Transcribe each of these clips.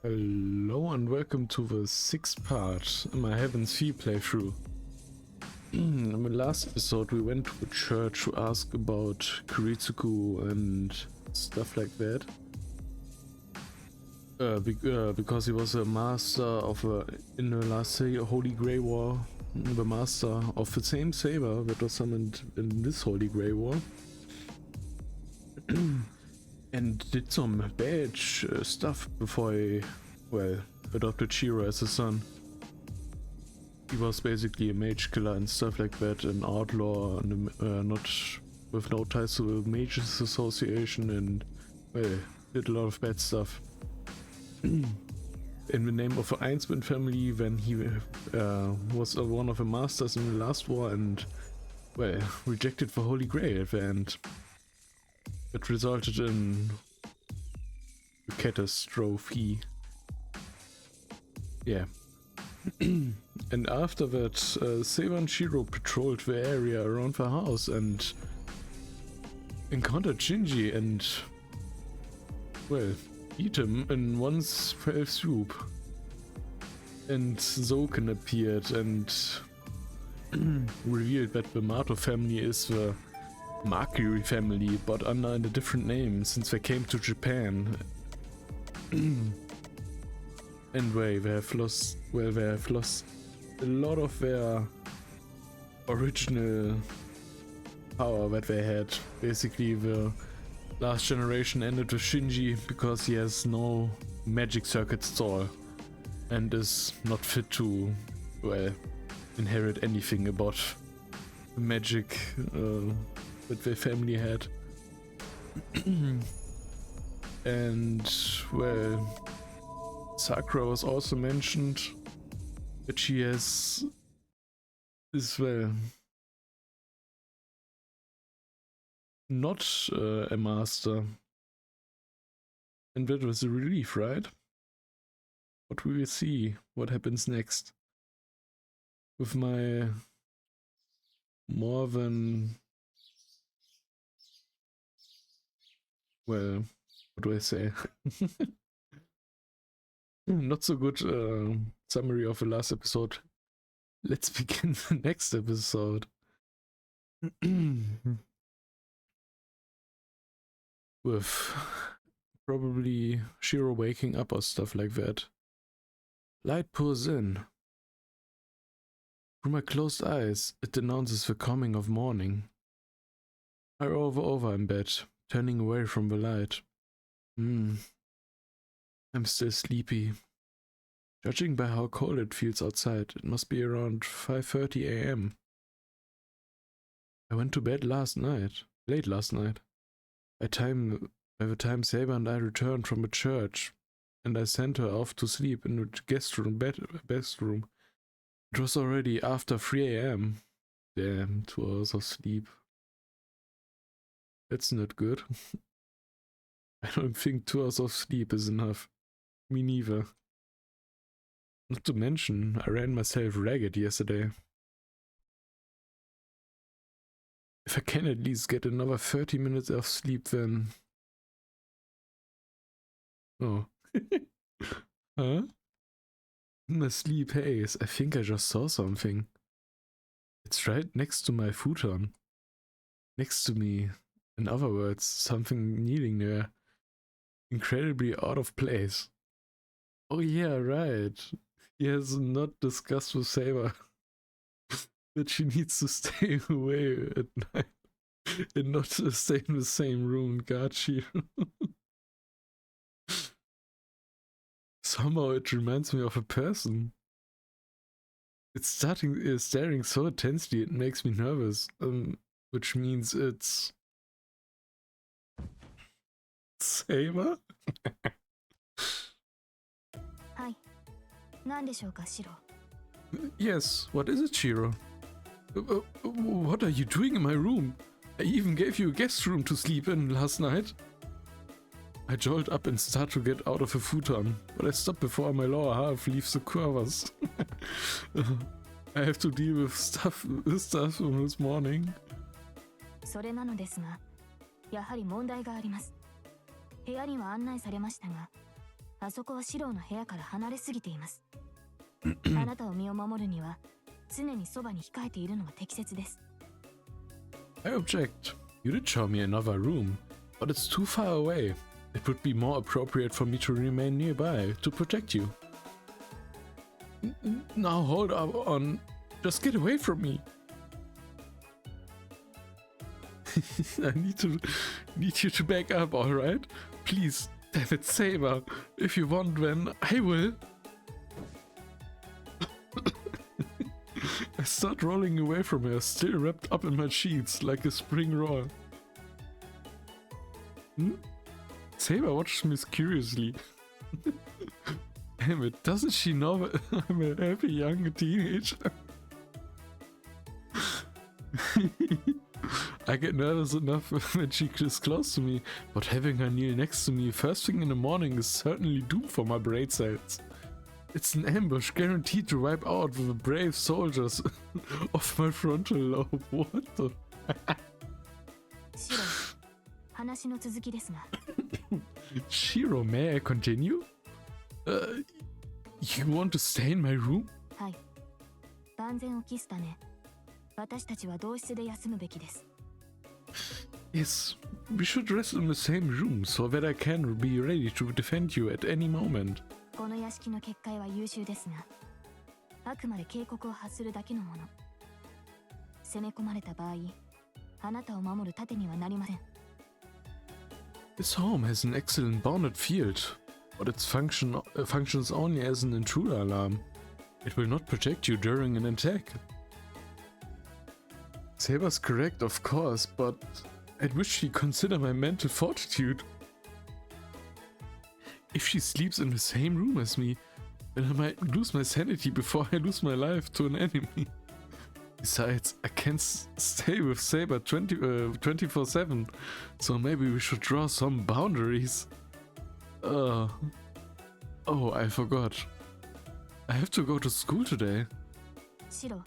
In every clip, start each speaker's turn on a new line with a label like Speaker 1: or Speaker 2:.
Speaker 1: Hello and welcome to the sixth part in my Heaven's Fee playthrough. In the last episode we went to a church to ask about Kiritsuku and stuff like that. Because he was a master of in the last Holy Grey War, the master of the same saber that was summoned in this Holy Grey War. And did some bad stuff before he, adopted Shiro as his son. He was basically a mage killer and stuff like that, an outlaw, and not with no ties to the Mages Association, and did a lot of bad stuff. In the name of the Einsman family, when he was one of the masters in the last war, and rejected the Holy Grail at the end. It resulted in a catastrophe. Yeah. And after that, Seiba and Shiro patrolled the area around the house and encountered Shinji and, beat him in one fell swoop. And Zoken appeared and revealed that the Mato family is the Mercury family, but under a different name since they came to Japan. And they have lost a lot of their original power that they had. Basically, the last generation ended with Shinji because he has no magic circuits at all and is not fit to, inherit anything about magic that their family had. And Sakura was also mentioned that she is not a master, and that was a relief, right? But we will see what happens next with my more than what do I say? Not so good summary of the last episode. Let's begin the next episode. With probably Shiro waking up or stuff like that. Light pours in. Through my closed eyes, it announces the coming of morning. I roll over in bed, turning away from the light. I'm still sleepy. Judging by how cold it feels outside, it must be around 5:30 AM. I went to bed late last night. By the time Seiba and I returned from the church, and I sent her off to sleep in the guest room. It was already after 3 AM. Damn, 2 hours of sleep. That's not good. I don't think 2 hours of sleep is enough. Me neither. Not to mention, I ran myself ragged yesterday. If I can at least get another 30 minutes of sleep, then... Oh. Huh? In my sleep haze, I think I just saw something. It's right next to my futon. Next to me. In other words, something kneeling there. Incredibly out of place. Oh yeah, right. He has not discussed with Seiba that she needs to stay away at night and not to stay in the same room, got she? Somehow it reminds me of a person. It's staring so intensely it makes me nervous, which means it's... Seiba? Yes, what is it, Shiro? What are you doing in my room? I even gave you a guest room to sleep in last night. I jolt up and start to get out of the futon, but I stop before my lower half leaves the covers. I have to deal with stuff from this morning.
Speaker 2: それなのですが、やはり問題があります。部屋には案内されましたが、あそこはシローの部屋から離れすぎています。あなたを身を守るには常にそばに控えているのが適切です。
Speaker 1: I object. You did show me another room, but it's too far away. It would be more appropriate for me to remain nearby to protect you. Now hold up on. Just get away from me. I need you to back up, alright? Please, damn it, Saber. If you want, then I will. I start rolling away from her, still wrapped up in my sheets like a spring roll. Saber watches me curiously. Damn it, doesn't she know I'm a happy young teenager? I get nervous enough when she is close to me, but having her kneel next to me first thing in the morning is certainly doomed for my brain cells. It's an ambush guaranteed to wipe out the brave soldiers of my frontal lobe. What the?
Speaker 2: シロ、話の続きですが。
Speaker 1: Shiro, may I continue? You want to stay in my room?
Speaker 2: はい。万全を期すため、私たちは同室で休むべきです。
Speaker 1: Yes, we should rest in the same room so that I can be ready to defend you at any moment.
Speaker 2: この屋敷の結界は優秀ですが、あくまで警告を発するだけのもの。攻め込まれた場合、あなたを守る盾にはなりません。
Speaker 1: This home has an excellent bounded field, but its functions only as an intruder alarm. It will not protect you during an attack. Saber's correct, of course, but I'd wish she'd consider my mental fortitude. If she sleeps in the same room as me, then I might lose my sanity before I lose my life to an enemy. Besides, I can't stay with Saber 24/7, so maybe we should draw some boundaries. Oh, I forgot. I have to go to school today.
Speaker 2: シロ、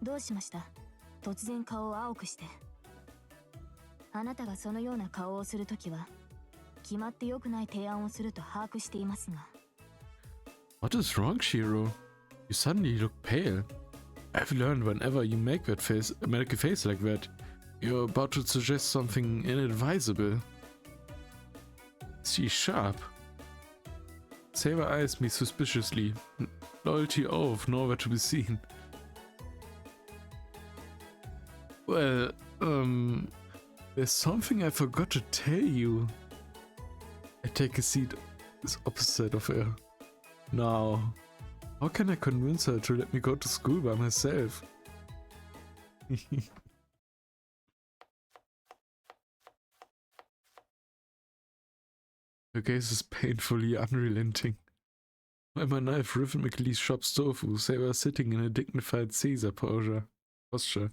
Speaker 2: どうしました？突然顔を青くして。あなたがそのような顔をするときは、決まって良くない提案をすると把握していますが。
Speaker 1: What is wrong, Shiro? You suddenly look pale. I've learned whenever you make a face like that, you're about to suggest something inadvisable. She's sharp. Saber eyes me suspiciously. Loyalty oath nowhere to be seen. Well, there's something I forgot to tell you. I take a seat opposite of her. Now, how can I convince her to let me go to school by myself? Her gaze is painfully unrelenting. While my knife rhythmically chops tofu, Saber sitting in a dignified Caesar posture.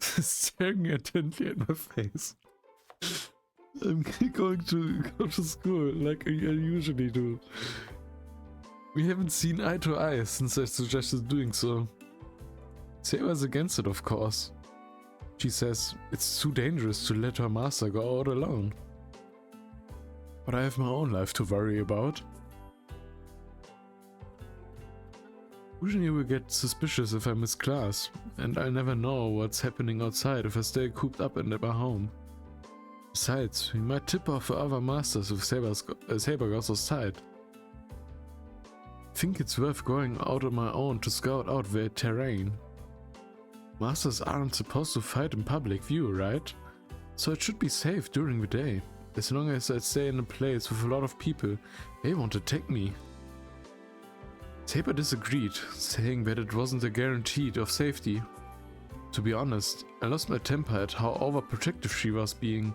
Speaker 1: Staring intently at my face. I'm going to go to school like I usually do. We haven't seen eye to eye since I suggested doing so. Saber's against it, of course. She says it's too dangerous to let her master go out alone. But I have my own life to worry about. Usually we get suspicious if I miss class, and I'll never know what's happening outside if I stay cooped up in my home. Besides, we might tip off the other masters if Saber goes outside. I think it's worth going out on my own to scout out the terrain. Masters aren't supposed to fight in public view, right? So it should be safe during the day. As long as I stay in a place with a lot of people, they won't attack me. Saber disagreed, saying that it wasn't a guarantee of safety. To be honest, I lost my temper at how overprotective she was being,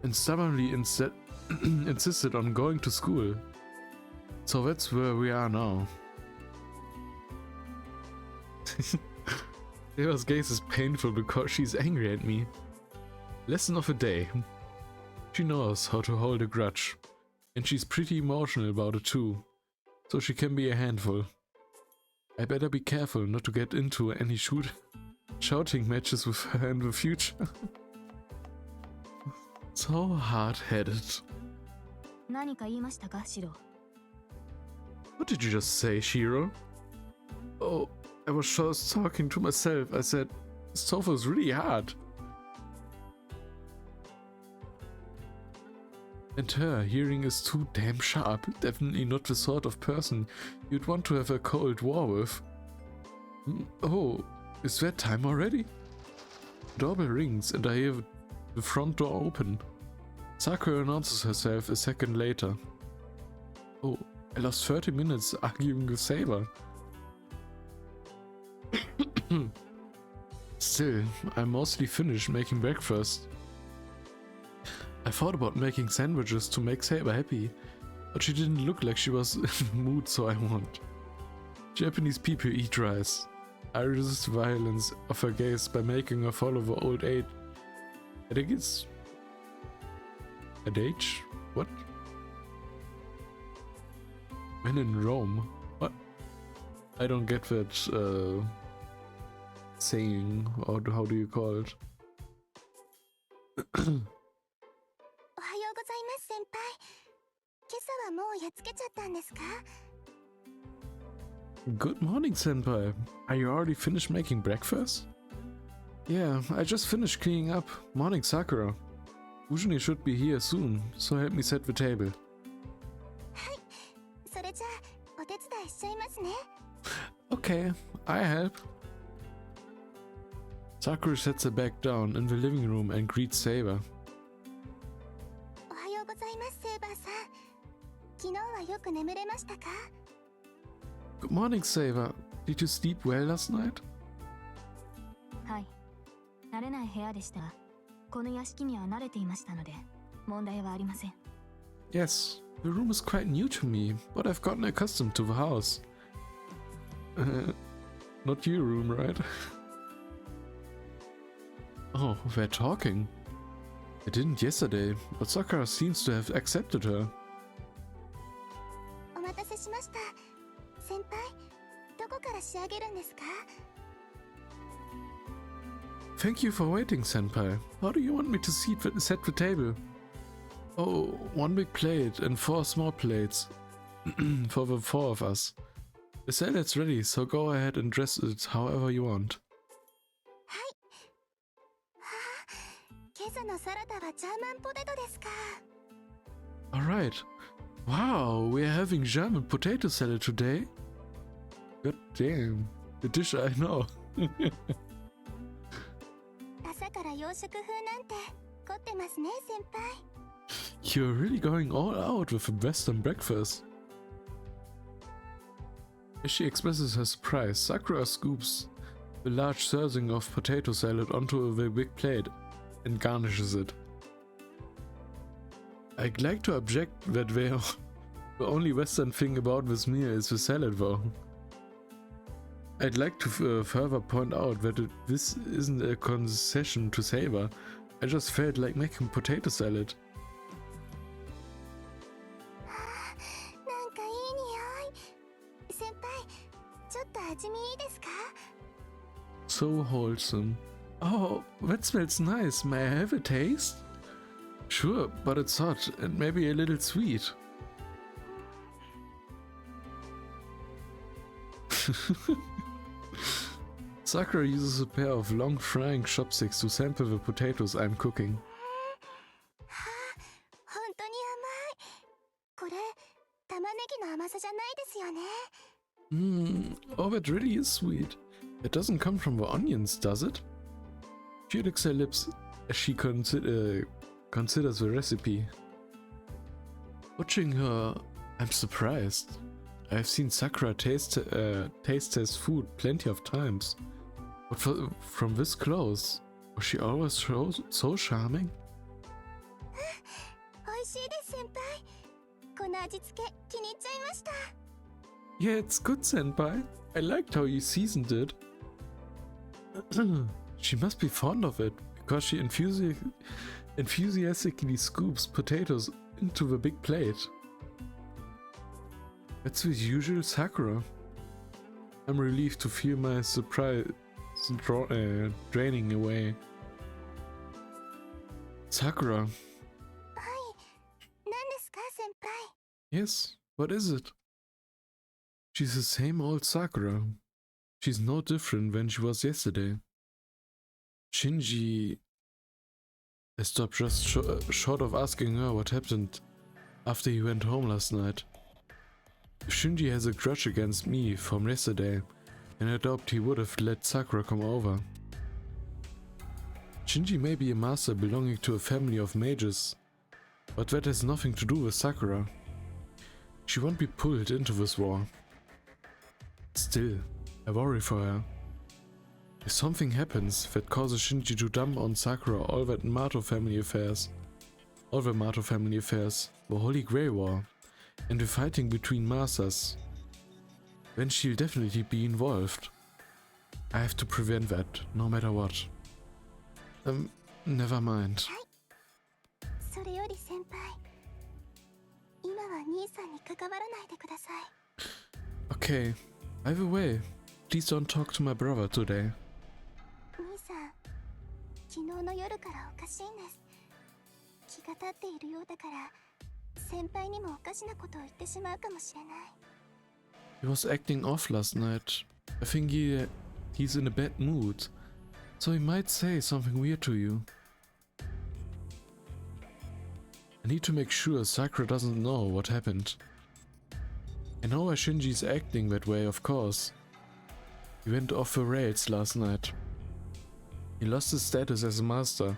Speaker 1: and stubbornly insisted on going to school. So that's where we are now. Saber's gaze is painful because she's angry at me. Lesson of the day. She knows how to hold a grudge, and she's pretty emotional about it too, so she can be a handful. I better be careful not to get into any shouting matches with her in the future. So hard-headed.
Speaker 2: 何か言いましたか、シロ？
Speaker 1: What did you just say, Shiro? Oh, I was just talking to myself. I said, this tofu is really hard. And her hearing is too damn sharp. Definitely not the sort of person you'd want to have a cold war with. Oh, is that time already? The doorbell rings and I hear the front door open. Sakura announces herself a second later. Oh, I lost 30 minutes arguing with Saber. Still, I'm mostly finished making breakfast. I thought about making sandwiches to make Saber happy, but she didn't look like she was in the mood, so I won't. Japanese people eat rice. I resist violence of her gaze by making her follow the old age. I think it's... At age? What? When in Rome? What? I don't get that saying, or how do you call it?
Speaker 2: おはようございます、先輩。今朝はもうやっつけちゃったんですか？
Speaker 1: Good morning, senpai. Are you already finished making breakfast? Yeah, I just finished cleaning up. Morning, Sakura. Ujuni should be here soon, so help me set the table.
Speaker 2: はい。それじゃあ、お手伝いしちゃいますね。
Speaker 1: Okay, I help. Sakura sets her back down in the living room and greets Saber.
Speaker 2: おはようございます、セイバーさん。昨日はよく眠れましたか？
Speaker 1: Good morning, Saber. Did you sleep well last night?
Speaker 2: はい。慣れない部屋でしたが、この屋敷には慣れていましたので、問題はありません。
Speaker 1: Yes, the room is quite new to me, but I've gotten accustomed to the house. Not your room, right? Oh, they're talking. I didn't yesterday, but Sakura seems to have accepted her.
Speaker 2: お待たせしました。先輩、どこから仕上げるんですか？
Speaker 1: Thank you for waiting, senpai. How do you want me to set the table? Oh, one big plate and 4 small plates for the 4 of us. The salad's ready, so go ahead and dress it however you want.
Speaker 2: はい。はあ、今朝のサラダはジャーマンポテトですか？
Speaker 1: Alright. Wow, we're having German potato salad today? God damn, the dish I know.
Speaker 2: 朝から洋食風なんて凝ってますね、先輩。
Speaker 1: You're really going all out with a Western breakfast. As she expresses her surprise, Sakura scoops the large serving of potato salad onto the big plate and garnishes it. I'd like to object that the only Western thing about this meal is the salad though. I'd like to further point out that this isn't a concession to Saber. I just felt like making potato salad.
Speaker 2: なんかいい匂い。先輩、ちょっと味見いいですか？
Speaker 1: So wholesome. Oh, that smells nice. May I have a taste? Sure, but it's hot and maybe a little sweet. Sakura uses a pair of long frying chopsticks to sample the potatoes I'm cooking.
Speaker 2: はあ、本当に甘い。これ、玉ねぎの甘さじゃないですよね。
Speaker 1: Oh, that really is sweet. It doesn't come from the onions, does it? She licks her lips as she considers the recipe. Watching her, I'm surprised. I've seen Sakura taste test food plenty of times. But from this close, was she always so charming?
Speaker 2: 美味しいです、先輩。この味付け、気に入っちゃいました。
Speaker 1: Yeah, it's good, senpai. I liked how you seasoned it. She must be fond of it, because she enthusiastically scoops potatoes into the big plate. That's the usual Sakura. I'm relieved to feel my surprise draining away. Sakura,
Speaker 2: はい。何ですか？先輩。
Speaker 1: Yes, what is it? She's the same old Sakura. She's no different than she was yesterday. Shinji... I stopped just short of asking her what happened after he went home last night. If Shinji has a grudge against me from yesterday, then I doubt he would have let Sakura come over. Shinji may be a master belonging to a family of mages, but that has nothing to do with Sakura. She won't be pulled into this war. Still, I worry for her. If something happens that causes Shinji to dump on Sakura all the Mato family affairs, the Holy Grey War, and the fighting between masters, then she'll definitely be involved. I have to prevent that, no matter what. Never mind.
Speaker 2: それより先輩、今は兄さんに関わらないでください。
Speaker 1: Okay, I have a way. Please don't talk to my brother today.
Speaker 2: 兄さん、昨日の夜からおかしいんです。気が立っているようだから、先輩にもおかしなことを言ってしまうかもしれない。
Speaker 1: He was acting off last night. I think he's in a bad mood, so he might say something weird to you. I need to make sure Sakura doesn't know what happened. I know why Shinji's acting that way, of course. He went off the rails last night. He lost his status as a master,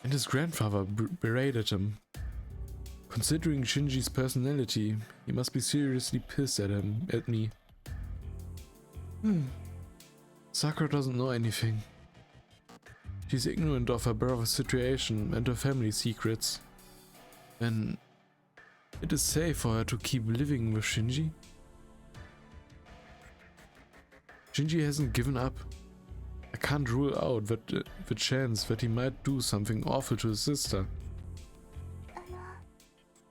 Speaker 1: and his grandfather berated him. Considering Shinji's personality, he must be seriously pissed at me. Sakura doesn't know anything. She's ignorant of her brother's situation and her family secrets. Then it is safe for her to keep living with Shinji? Shinji hasn't given up. I can't rule out the chance that he might do something awful to his sister.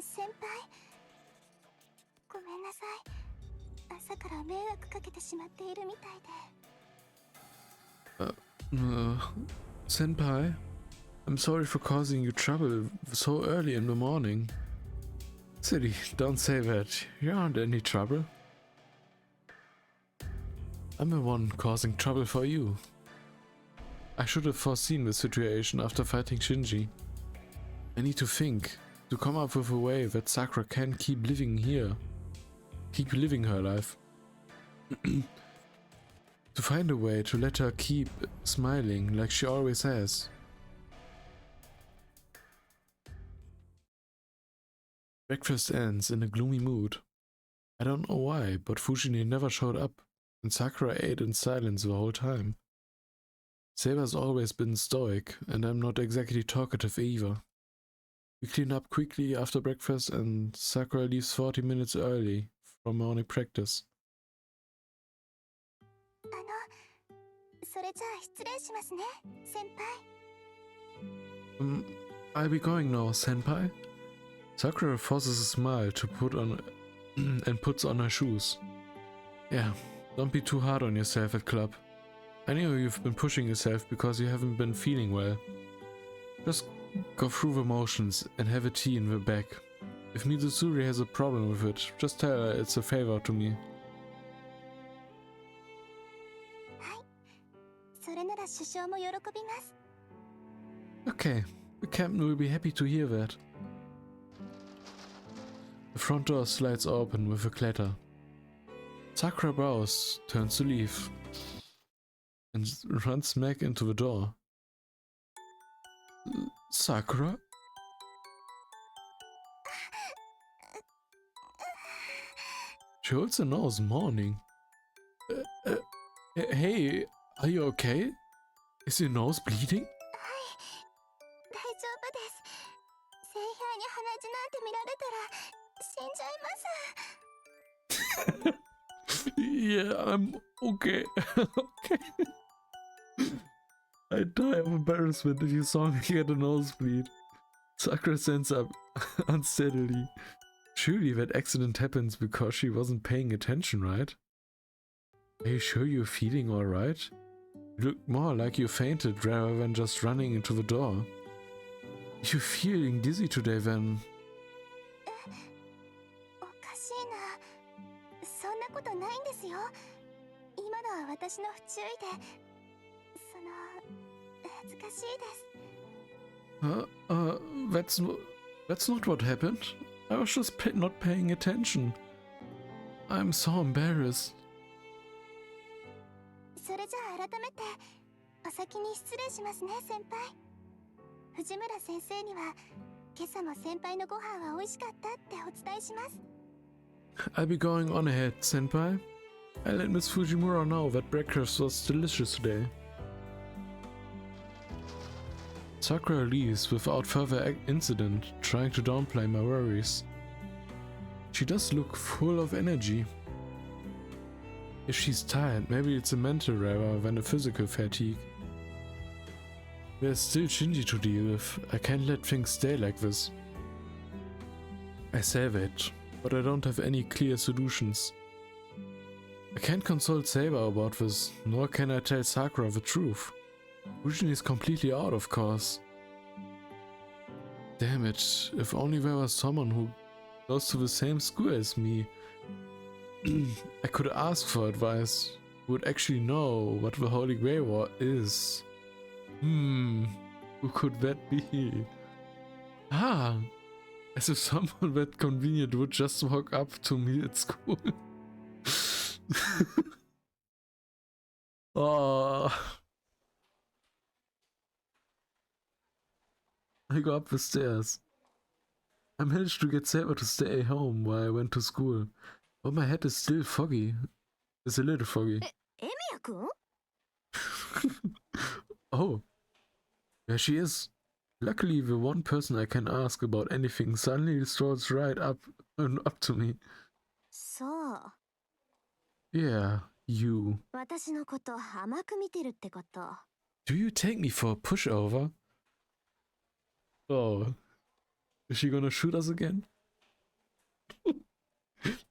Speaker 2: 先輩、ごめんなさい。朝から迷惑かけてしまっているみたいで。
Speaker 1: Senpai, I'm sorry for causing you trouble so early in the morning. Silly, don't say that. You aren't any trouble. I'm the one causing trouble for you. I should have foreseen the situation after fighting Shinji. I need to think, to come up with a way that Sakura can keep living her life. To find a way to let her keep smiling like she always has. Breakfast ends in a gloomy mood. I don't know why, but Fujini never showed up, and Sakura ate in silence the whole time. Saber's always been stoic, and I'm not exactly talkative either. We clean up quickly after breakfast, and Sakura leaves 40 minutes early from morning practice.
Speaker 2: それじゃあ失礼しますね、先輩。
Speaker 1: I'll be going now, senpai. Sakura forces a smile to put on and puts on her shoes. Yeah, don't be too hard on yourself at club. I know you've been pushing yourself because you haven't been feeling well. Just go through the motions and have a tea in the back. If Mizusuri has a problem with it, just tell her it's a favor to me.
Speaker 2: はい、それなら首相も喜びます。
Speaker 1: Okay, the captain will be happy to hear that. The front door slides open with a clatter. Sakura bows, turns to leave, and runs smack into the door. Sakura? She holds her nose, mourning. Hey, are you okay? Is your nose bleeding?
Speaker 2: 大丈夫です。聖杯に鼻血なんて見られたら死んじゃいます。
Speaker 1: Yeah, I'm okay. Okay. I'd die of embarrassment if you saw me get a nosebleed. Sakura stands up unsteadily. Surely that accident happens because she wasn't paying attention, right? Are you sure you're feeling alright? You look more like you fainted rather than just running into the door. If you're feeling dizzy today, then...
Speaker 2: な。そんなことないんですよ。今のは私の不注意で、恥ずかしいです。
Speaker 1: That's not what happened. I was just not paying attention. I'm so embarrassed.
Speaker 2: それじゃあ改めてお先に失礼しますね、先輩。藤村先生には今朝も先輩のご飯は美味しかったってお伝えします。
Speaker 1: I'll be going on ahead, senpai. I'll let Miss Fujimura know that breakfast was delicious today. Sakura leaves without further incident, trying to downplay my worries. She does look full of energy. If she's tired, maybe it's a mental rather than a physical fatigue. There's still Shinji to deal with. I can't let things stay like this. I say that, but I don't have any clear solutions. I can't consult Saber about this, nor can I tell Sakura the truth. Fujin is completely out, of course. Damn it, if only there was someone who goes to the same school as me. I could ask for advice, who would actually know what the Holy Grail War is. Who could that be? Ah, as if someone that convenient would just walk up to me at school. Oh. I go up the stairs. I managed to get Saber to stay home while I went to school, but my head is still foggy. It's a little foggy.
Speaker 2: Emiya-kun?
Speaker 1: Oh, there she is. Luckily, the one person I can ask about anything suddenly strolls right up to me.
Speaker 2: So.
Speaker 1: Yeah, you.
Speaker 2: 私のこと甘く見てるってこと。
Speaker 1: Do you take me for a pushover? Oh, is she gonna shoot us again?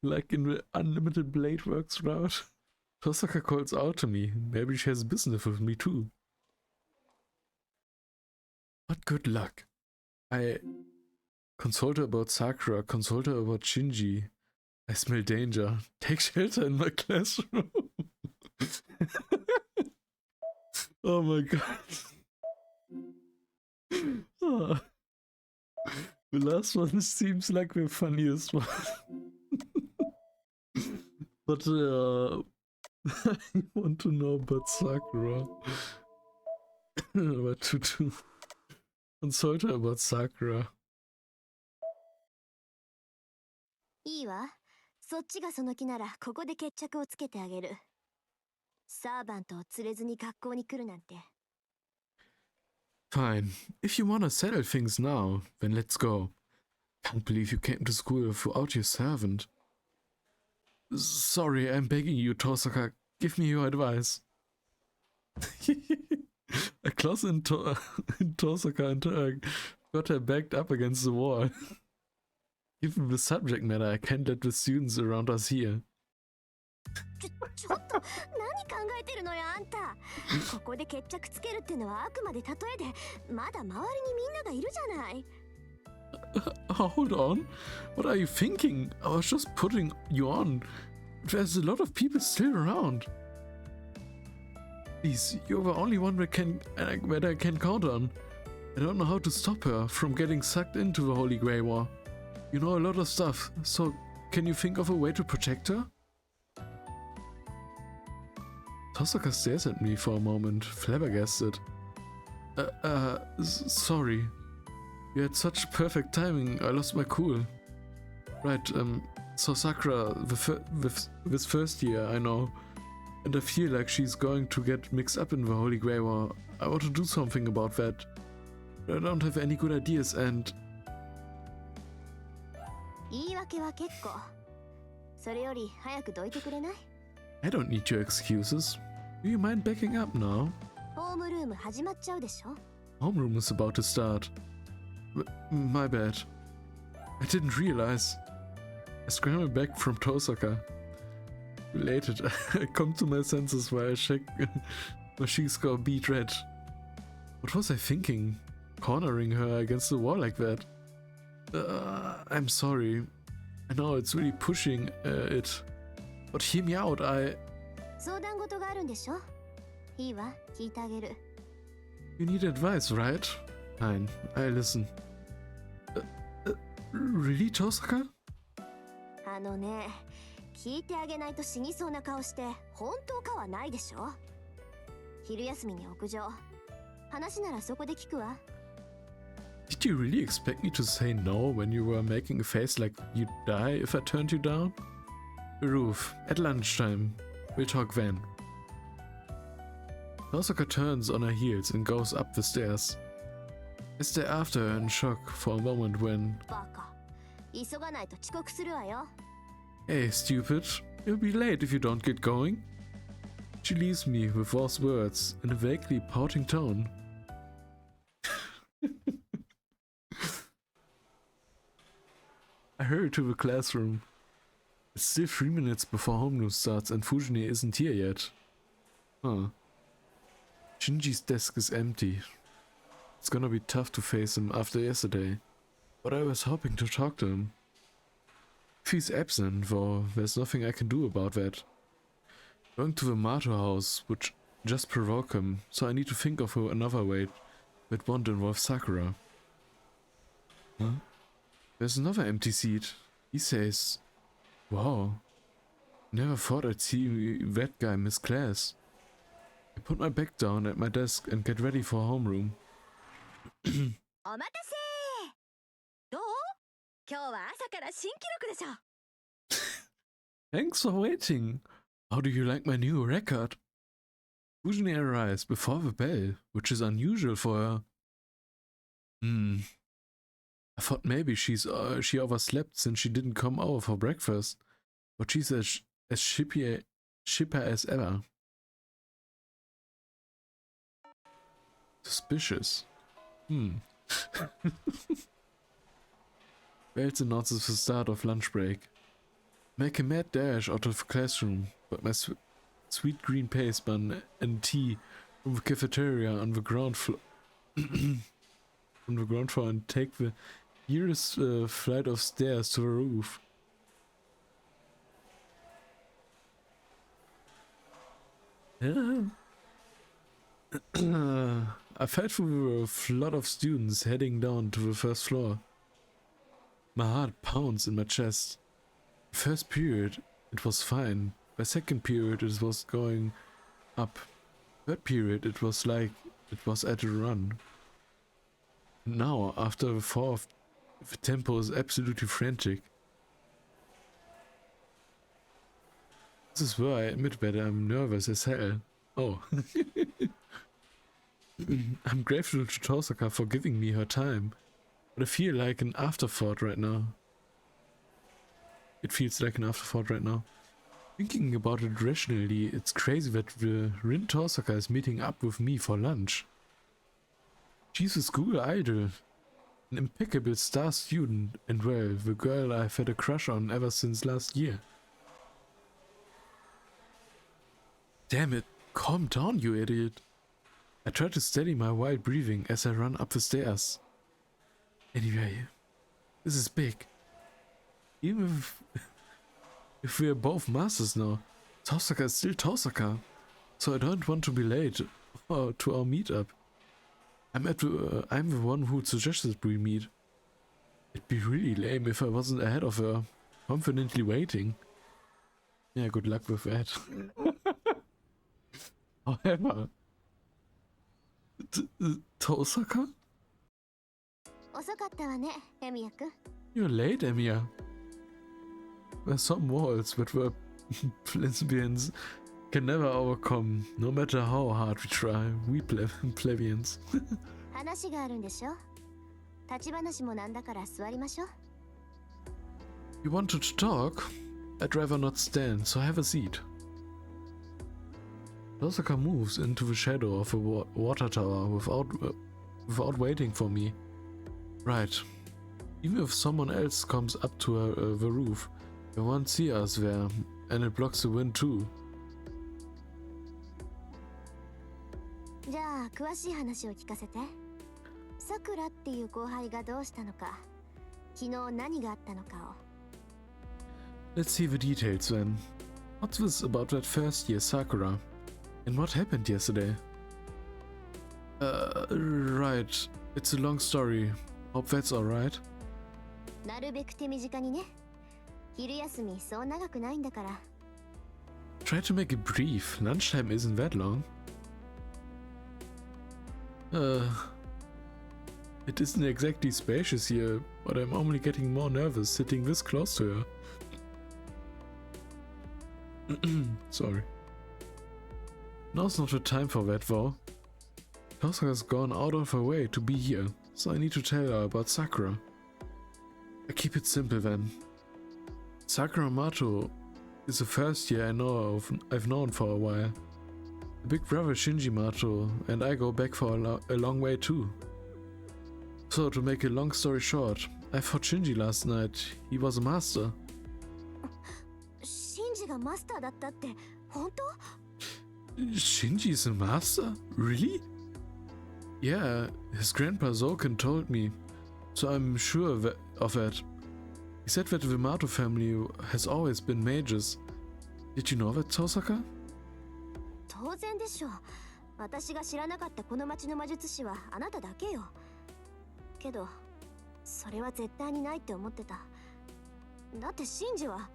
Speaker 1: Like in the Unlimited Blade Works route? Tosaka calls out to me. Maybe she has business with me too. But good luck. I consult her about Sakura, consult her about Shinji. I smell danger. Take shelter in my classroom. Oh my god. Oh. The last one seems like the funniest one. But I want to know about Sakura. What to do? Consult her about Sakura.
Speaker 2: いいわ。そっちがその気ならここで決着をつけてあげる。サーバントを連れずに学校に来るなんて。
Speaker 1: Fine. If you wanna settle things now, then let's go. Can't believe you came to school without your servant. Sorry, I'm begging you, Tosaka. Give me your advice. A clause in Tosaka and got her backed up against the wall. Given the subject matter, I can't let the students around us hear.
Speaker 2: ちょっと何考えてるのよあんた。ここで決着つけるってのはあくまで例えで、まだ周りにみんながいるじゃない。
Speaker 1: Hold on. What are you thinking? I was just putting you on. There's a lot of people still around. Please, you're the only one that I can count on. I don't know how to stop her from getting sucked into the Holy Grail War. You know a lot of stuff, so can you think of a way to protect her? Tosaka stares at me for a moment, flabbergasted. Sorry. You had such perfect timing, I lost my cool. Right, so Sakura, this first year, I know. And I feel like she's going to get mixed up in the Holy Grail War. I want to do something about that. But I don't have any good ideas and...
Speaker 2: 言い訳は結構。それより早くどいてくれない？
Speaker 1: I don't need your excuses. Do you mind backing up now?
Speaker 2: ホームルーム始まっちゃうでしょ。
Speaker 1: Homeroom is about to start. My bad. I didn't realize. I scrambled back from Tosaka. Related, I come to my senses while I check my cheeks go beat red. What was I thinking? Cornering her against the wall like that? I'm sorry. I know it's really pushing it. But hear me out,
Speaker 2: 相談事があるんでしょ。いいわ、聞いてあげる。
Speaker 1: You need advice, right? Fine, I listen. Really, Tosaka?
Speaker 2: あのね、聞いてあげないと死にそうな顔して本当かはないでしょ。昼休みに屋上。話ならそこで聞くわ。
Speaker 1: Did you really expect me to say no when you were making a face like you'd die if I turned you down? Roof, at lunchtime. We'll talk then. Tosaka turns on her heels and goes up the stairs. I stare after her in shock for a moment when...
Speaker 2: バカ。急がないと遅刻するわよ。
Speaker 1: Hey, stupid. You'll be late if you don't get going. She leaves me with those words in a vaguely pouting tone. I hurry to the classroom. It's still 3 minutes before homeroom starts and Fujine isn't here yet. Huh. Shinji's desk is empty. It's gonna be tough to face him after yesterday, but I was hoping to talk to him. If he's absent, though, there's nothing I can do about that. Going to the Mato house would just provoke him, so I need to think of another way that won't involve Sakura. Huh? There's another empty seat. He says, wow, never thought I'd see that guy miss class. I put my bag down at my desk and get ready for homeroom.
Speaker 2: お待たせ。どう？今日は朝から新記録でしょ。
Speaker 1: Thanks for waiting. How do you like my new record? Fujine arrives before the bell, which is unusual for her. I thought maybe she overslept since she didn't come over for breakfast, but she's as shipper as ever. Suspicious. Bells announces the start of lunch break. Make a mad dash out of the classroom, but my sweet green paste bun and tea from the cafeteria on the ground floor and take the nearest flight of stairs to the roof. I fight through a flood of students heading down to the first floor. My heart pounds in my chest. First period, it was fine. By second period, it was going up. Third period, it was like it was at a run. Now, after the fourth, the tempo is absolutely frantic. This is where I admit that I'm nervous as hell. Oh. I'm grateful to Tosaka for giving me her time, but I feel like an afterthought right now. It feels like an afterthought right now. Thinking about it rationally, it's crazy that the Rin Tosaka is meeting up with me for lunch. She's a school idol, an impeccable star student, and well, the girl I've had a crush on ever since last year. Damn it, calm down, you idiot. I try to steady my wild breathing as I run up the stairs. Anyway, this is big. Even if we are both masters now, Tosaka is still Tosaka, so I don't want to be late to our meetup. I'm the one who suggested we meet. It'd be really lame if I wasn't ahead of her, confidently waiting. Yeah, good luck with that. However, Tosaka?
Speaker 2: 遅かったわね、エミヤくん。
Speaker 1: You're late, Emiya. There's some walls that were lesbians can never overcome, no matter how hard we try, we plebeians.
Speaker 2: 話があるんでしょ。立ち話もなんだから座りましょう。
Speaker 1: You wanted to talk? I'd rather not stand, so have a seat. Tosaka moves into the shadow of a water tower without waiting for me. Right. Even if someone else comes up to the roof, they won't see us there, and it blocks the wind too.
Speaker 2: じゃあ詳しい話を聞かせて。さくらっていう後輩がどうしたのか、昨日何があったのかを。
Speaker 1: Let's see the details then. What's this about that first year Sakura? And what happened yesterday? Right. It's a long story. Hope that's alright.
Speaker 2: なるべく手短にね。昼休みそう長くないんだから。
Speaker 1: Try to make it brief. Lunchtime isn't that long. It isn't exactly spacious here, but I'm only getting more nervous sitting this close to her. Sorry. Now's not the time for that though. Tosaka's gone out of her way to be here, so I need to tell her about Sakura. I keep it simple then. Sakura Mato is the first year I've known for a while. The big brother Shinji Mato and I go back for a long way too. So to make a long story short, I fought Shinji last night. He was a master.
Speaker 2: シンジがマスターだったって本当？
Speaker 1: Shinji's a master? Really? Yeah, his grandpa Zoken told me, so I'm sure of that. He said that the Mato family has always been mages. Did you know that, Tosaka?
Speaker 2: 当然でしょう。私が知らなかったこの町の魔術師はあなただけよ。けど、それは絶対にないって思ってた。だってシンジは。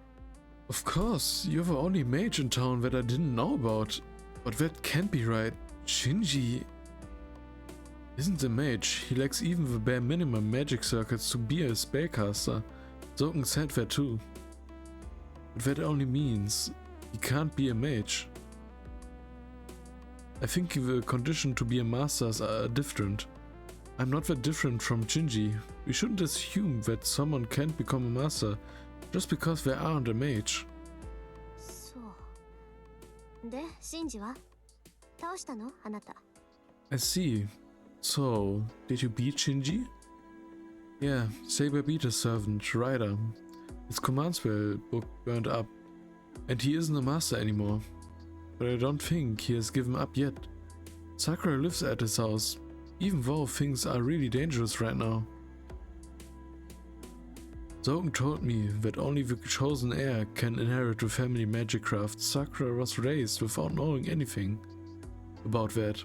Speaker 1: Of course, you're the only mage in town that I didn't know about. But that can't be right. Shinji isn't a mage. He lacks even the bare minimum magic circuits to be a spellcaster. Zoken said that too. But that only means he can't be a mage. I think the condition to be a master are different. I'm not that different from Shinji. We shouldn't assume that someone can't become a master just because they aren't a mage.
Speaker 2: そう。で、シンジは倒したのあなた。
Speaker 1: I see. So, did you beat Shinji? Yeah, Saber beat his servant, Ryder. His command spell book burned up, and he isn't a master anymore. But I don't think he has given up yet. Sakura lives at his house, even though things are really dangerous right now. Zoken told me that only the chosen heir can inherit the family magic craft. Sakura was raised without knowing anything about that,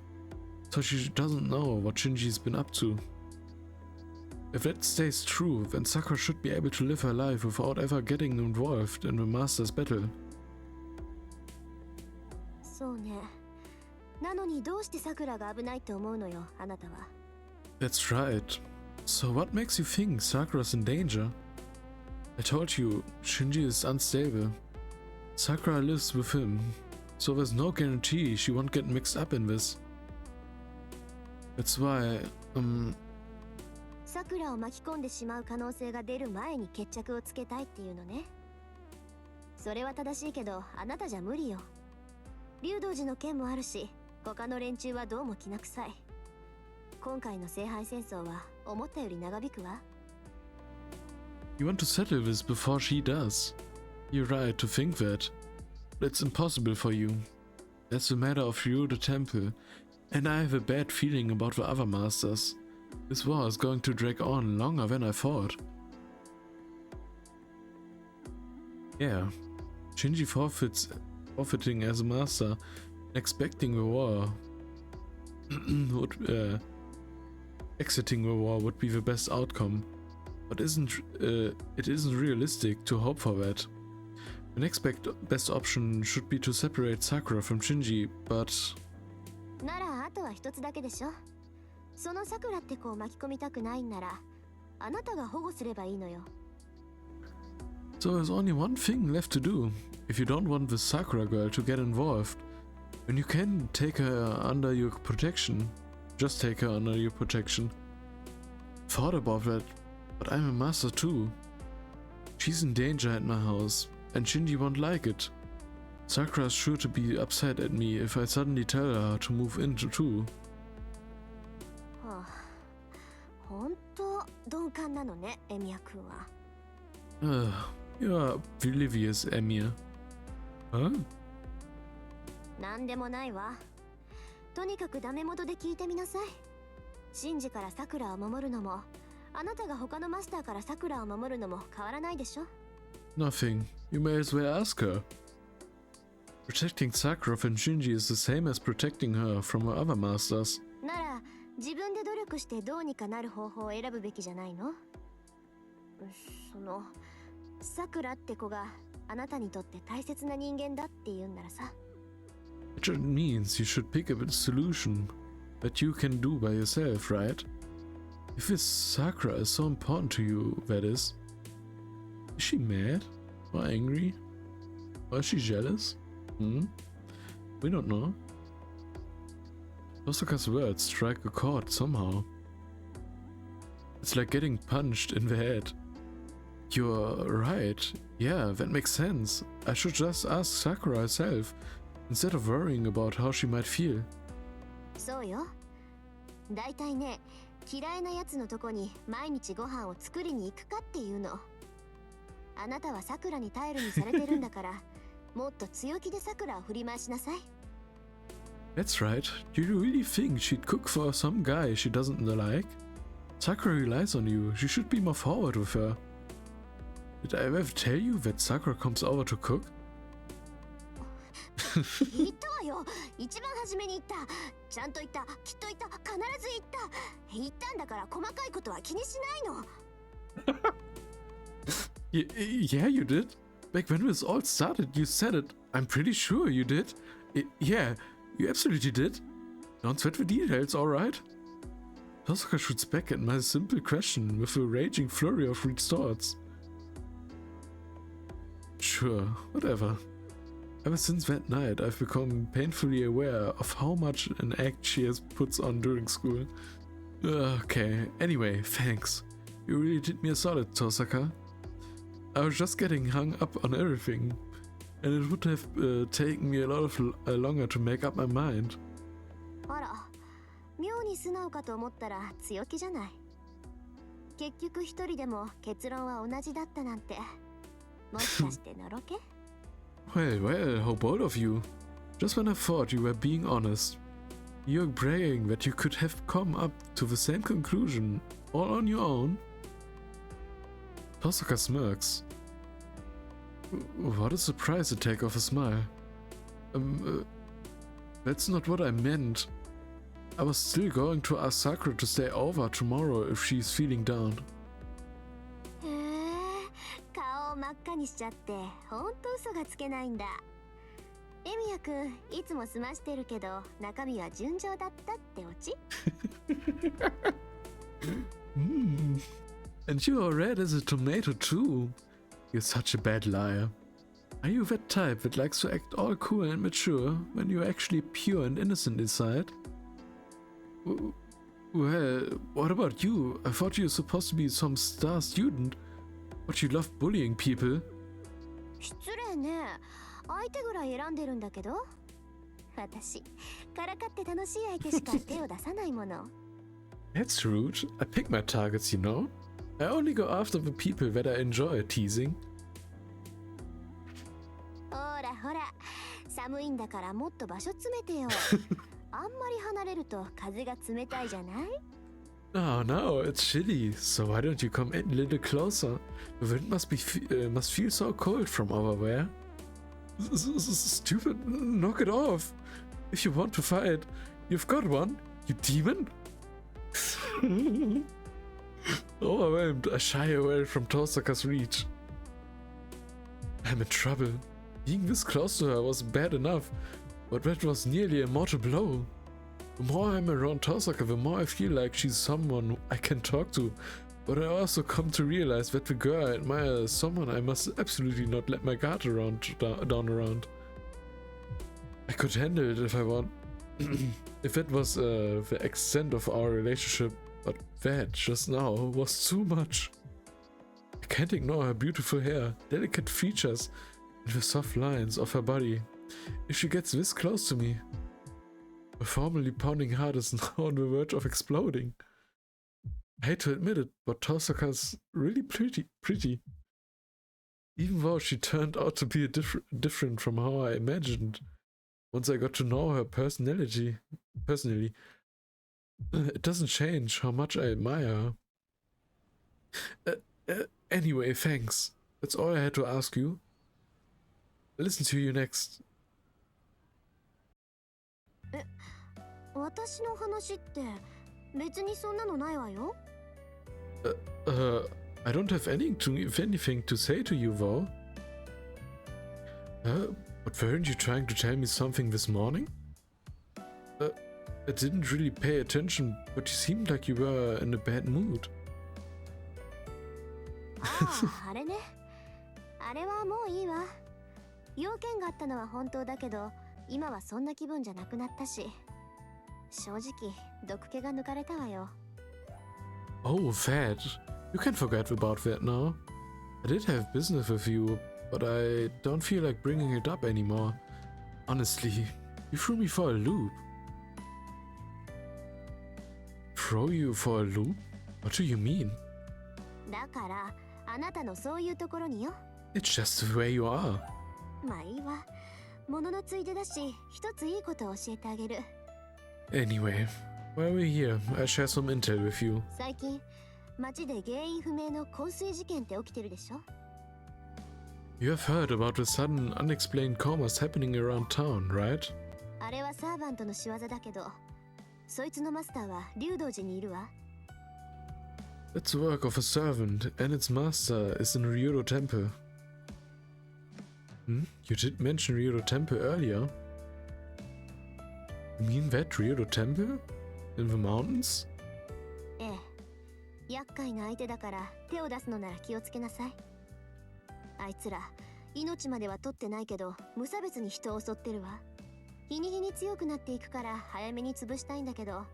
Speaker 1: so she doesn't know what Shinji's been up to. If that stays true, then Sakura should be able to live her life without ever getting involved in the Master's battle.
Speaker 2: そうね。なのにどうしてサクラが危ないと思うのよ、あなたは。
Speaker 1: That's right. So what makes you think Sakura's in danger? I told you, Shinji is unstable. Sakura lives with him, so there's no guarantee she won't get mixed up in this. That's why,
Speaker 2: サクラを巻き込んでしまう可能性が出る前に決着をつけたいっていうのね。それは正しいけど、あなたじゃ無理よ。竜道寺の件もあるし、他の連中はどうもきな臭い。今回の聖杯戦争は思ったより長引くわ。
Speaker 1: you want to settle this before she does. You're right to think that. But it's impossible for you. That's a matter of you, the temple, and I have a bad feeling about the other masters. This war is going to drag on longer than I thought. Yeah, Shinji forfeiting as a master, expecting the war exiting the war would be the best outcome, but it isn't realistic to hope for that. The next best option should be to separate Sakura from Shinji, but
Speaker 2: ならあとは一つだけでしょ。そのサクラって子を巻き込みたくないんなら、あなたが保護すればいいのよ。
Speaker 1: so there's only one thing left to do. If you don't want the Sakura girl to get involved, then you can take her under your protection. Just take her under your protection. Thought about that, but I'm a master too. She's in danger at my house, and Shinji won't like it. Sakura's sure to be upset at me if I suddenly tell her to move in too.
Speaker 2: はあ、本当鈍感なのね、エミヤ君は。
Speaker 1: You're oblivious, Emir. Huh?
Speaker 2: なんでもないわ。とにかくダメ元で聞いてみなさい。シンジからサクラを守るのも、あなたが他のマスターからサクラを守るのも変わらないでしょ。
Speaker 1: Nothing. You may as well ask her. Protecting Sakura from Shinji is the same as protecting her from her other masters.
Speaker 2: なら自分で努力してどうにかなる方法を選ぶべきじゃないの？そのさくらって子があなたにとって大切な人間だって言うんならさ。
Speaker 1: It just means you should pick up a solution that you can do by yourself, right? If this Sakura is so important to you, that is she mad? Or angry? Or is she jealous? We don't know. Osaka's words strike a chord somehow. It's like getting punched in the head. You're right. Yeah, that makes sense. I should just ask Sakura herself, instead of worrying about how she might feel.
Speaker 2: そうよ。だいたいね、嫌いなやつのとこに毎日ご飯を作りに行くかっていうの。あなたはさくらに頼りにされてるんだから、もっと強気でさくらを振り回しなさい。
Speaker 1: That's right. Do you really think she'd cook for some guy she doesn't like? Sakura relies on you. You should be more forward with her. Did I ever tell you that Sakura comes over to cook?
Speaker 2: 言ったわよ。一番初めに言った。ちゃんと言った。きっと言った。必ず言った。言ったんだから細かいことは気にしないの。
Speaker 1: Yeah, you did. Back when this all started, you said it. I'm pretty sure you did. Yeah, you absolutely did. Don't sweat the details, alright? Tosaka shoots back at my simple question with a raging flurry of retorts. Sure, whatever. Ever since that night, I've become painfully aware of how much an act she has puts on during school. Okay, anyway, thanks. You really did me a solid, Tosaka. I was just getting hung up on everything, and it would have taken me a lot of longer to make up my mind.
Speaker 2: あら、妙に素直かと思ったら強気じゃない。結局一人でも結論は同じだったなんて。もしかしてのろけ？
Speaker 1: Well, how bold of you. Just when I thought you were being honest. You're bragging that you could have come up to the same conclusion all on your own. Tosaka smirks. What a surprise attack of a smile. That's not what I meant. I was still going to ask Sakura to stay over tomorrow if she's feeling down.
Speaker 2: へえ、顔を真っ赤にしちゃってほんと嘘がつけないんだ。エミヤくん、いつも済ましてるけど中身は純情だったってオチ？
Speaker 1: And you are red as a tomato too. You're such a bad liar. Are you that type that likes to act all cool and mature when you're actually pure and innocent inside? Well, what about you? I thought you were supposed to be some star student, but you love bullying people.
Speaker 2: 失礼ね。相手ぐらい選んでるんだけど。私、からかって楽しい相手しか手を出さないもの。
Speaker 1: That's rude. I pick my targets, you know. I only go after the people that I enjoy teasing.
Speaker 2: ほらほら、寒いんだからもっと場所詰めてよ。あんまり離れると風が冷たいじゃない？
Speaker 1: Oh no, it's chilly. So why don't you come in a little closer? The wind must feel so cold from over there. Stupid! Knock it off. If you want to fight, you've got one. You demon! Overwhelmed, I shy away from Tosaka's reach. I'm in trouble. Being this close to her was bad enough, but that was nearly a mortal blow. The more I'm around Tosaka, the more I feel like she's someone I can talk to, but I also come to realize that the girl I admire is someone I must absolutely not let my guard down around. I could handle it if I want, if that was the extent of our relationship, but that, just now, was too much. I can't ignore her beautiful hair, delicate features, and the soft lines of her body. If she gets this close to me, my formerly pounding heart is now on the verge of exploding. I hate to admit it, but Tosaka's really pretty. Even though she turned out to be different from how I imagined. Once I got to know her personally, it doesn't change how much I admire her. Anyway, thanks. That's all I had to ask you. listen to you next.
Speaker 2: 私の話って別にそんなのないわよ。
Speaker 1: I don't have anything to say to you, though. But weren't you trying to tell me something this morning? I didn't really pay attention, but you seemed like you were in a bad mood.
Speaker 2: ああ、あれね。あれはもういいわ。用件があったのは本当だけど、今はそんな気分じゃなくなったし。正直、毒気が抜かれたわよ。
Speaker 1: Oh, that. You can forget about that now. I did have business with you, but I don't feel like bringing it up anymore. Honestly, you threw me for a loop. Throw you for a loop? What do you mean?
Speaker 2: だから、あなたのそういうところによ。
Speaker 1: It's just the way you are.
Speaker 2: まあいいわ。物のついでだし、一ついいことを教えてあげる。
Speaker 1: Anyway, while we're here, I'll share some intel with you.
Speaker 2: 最近、街で原因不明の昏睡事件って起きてるでしょ？
Speaker 1: You have heard about the sudden, unexplained comas happening around town, right?
Speaker 2: あれはサーバントの仕業だけど、そいつのマスターは竜道寺にいるわ。
Speaker 1: It's the work of a servant, and its master is in Ryodo Temple. You did mention Ryodo Temple earlier. You mean that Ryodo Temple? In the mountains?
Speaker 2: ええ。厄介な相手だから手を出すのなら気をつけなさい。あいつら、命までは取ってないけど、無差別に人を襲ってるわ。日に日に強くなっていくから早めに潰したいんだけど、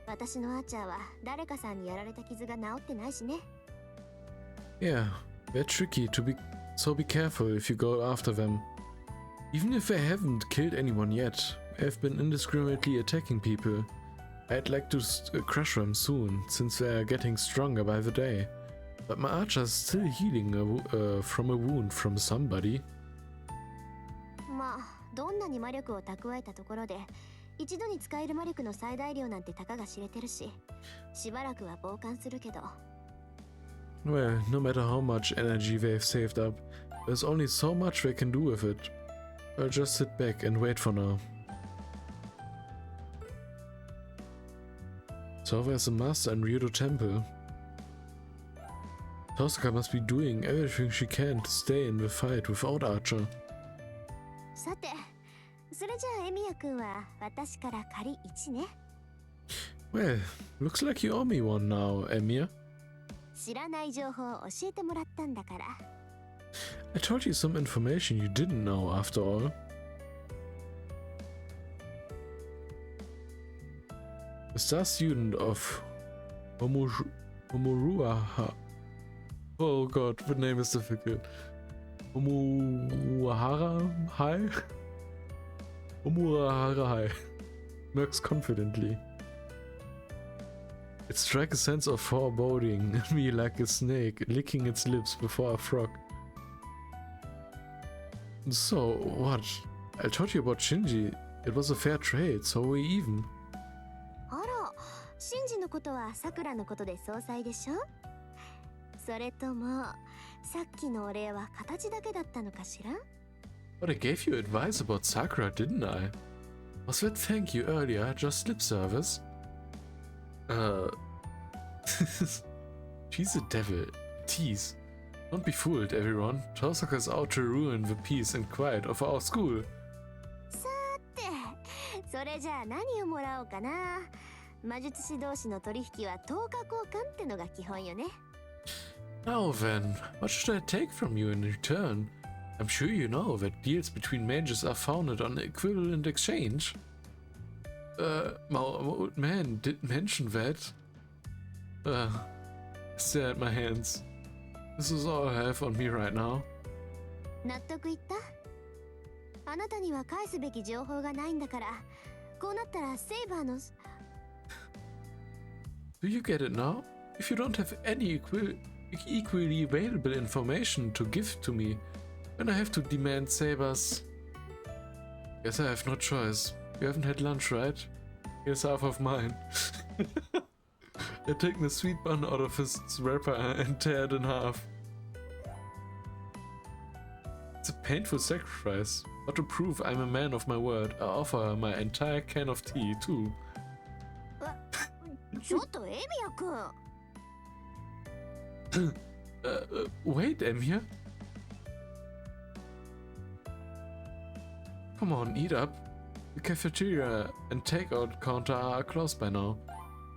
Speaker 2: 私のアーチャーは誰かさんにやられた傷が治ってないしね。
Speaker 1: Yeah, they're tricky so be careful if you go after them. Even if they haven't killed anyone yet, they've been indiscriminately attacking people. I'd like to crush them soon, since they're getting stronger by the day. But my archer's still healing from a wound from somebody.
Speaker 2: まあ、どんなに魔力を蓄えたところで、一度に使える魔力の最大量なんてたかが知れてるし、しばらくは傍観するけど。
Speaker 1: Well, no matter how much energy they've saved up, there's only so much they can do with it. I'll just sit back and wait for now. So there's a master in Ryodo Temple. Tosaka must be doing everything she can to stay in the fight without Archer.
Speaker 2: さて、それじゃあエミヤ君は私から仮1ね。
Speaker 1: Well, looks like you owe me one now, Emiya.
Speaker 2: 知らない情報を教えてもらったんだから。
Speaker 1: I told you some information you didn't know after all. A star student of Omuruaha. Oh god, the name is difficult. Omuahara High? Omuahara High. Mercs confidently. It struck a sense of foreboding in me like a snake licking its lips before a frog. So, what? I told you about Shinji. It was a fair trade, so we even.
Speaker 2: あら、シンジのことはさくらのことで総裁でしょ？それとも、さっきのお礼は形だけだったのかしら？
Speaker 1: But I gave you advice about Sakura, didn't I? Was that thank you earlier just lip service? She's a devil. Tease. Don't be fooled, everyone. Tosaka's out to ruin the peace and quiet of our school.
Speaker 2: さて、それじゃあ何をもらおうかな。魔術師同士の取引は10日交換ってのが基本よね。
Speaker 1: Now then, what should I take from you in return? I'm sure you know that deals between mages are founded on equivalent exchange. My old man did mention that. I stare at my hands. This is all I have on me right now.
Speaker 2: 納得いった？あなたには返すべき情報がないんだから、こうなったらセイバーの。
Speaker 1: Do you get it now? If you don't have any equally available information to give to me, then I have to demand Saber's. Guess I have no choice. You haven't had lunch, right? Here's half of mine. I take the sweet bun out of his wrapper and tear it in half. It's a painful sacrifice, but to prove I'm a man of my word, I offer her my entire can of tea, too.
Speaker 2: ちょっとエミヤ君
Speaker 1: Wait, Emir. Come on, eat up. The cafeteria and takeout counter are closed by now,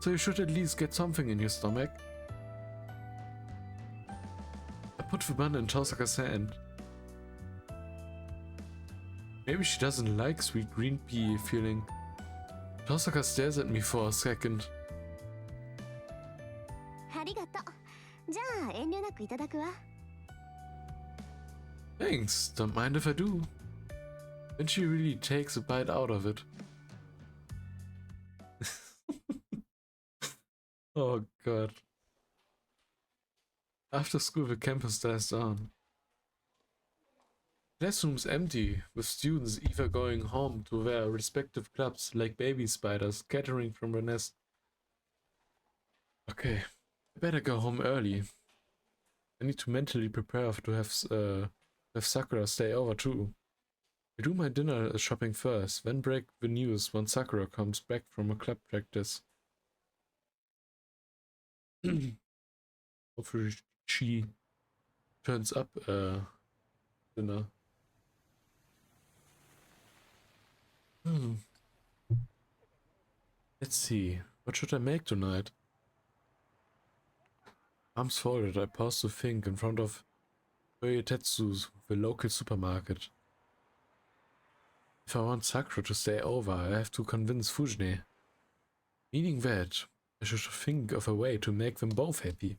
Speaker 1: so you should at least get something in your stomach. I put the bun in Tosaka's hand. Maybe she doesn't like sweet green pea feeling. Tosaka stares at me for a second.
Speaker 2: ありがとうじゃあ遠慮なくいただくわ
Speaker 1: Thanks, don't mind if I do. Then she really takes a bite out of it. Oh god. After school, the campus dies down. Classrooms empty, with students either going home to their respective clubs like baby spiders scattering from the nest. Okay, I better go home early. I need to mentally prepare to have Sakura stay over too. I do my dinner shopping first, then break the news once Sakura comes back from a club practice. Hopefully she turns up dinner. Let's see, what should I make tonight? Arms folded, I pause to think in front of Tetsu's, the local supermarket. If I want Sakura to stay over, I have to convince Fujine. Meaning that I should think of a way to make them both happy.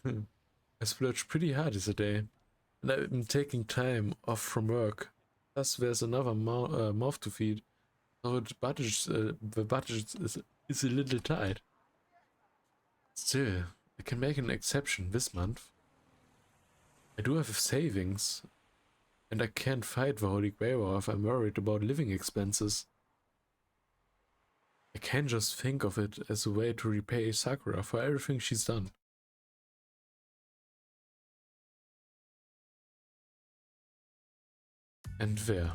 Speaker 1: I splurged pretty hard today, and I've been taking time off from work. Plus, there's another mouth to feed, so the budget is a little tight. Still, I can make an exception this month. I do have savings, and I can't fight the Holy Grail if I'm worried about living expenses. I can't just think of it as a way to repay Sakura for everything she's done. And there,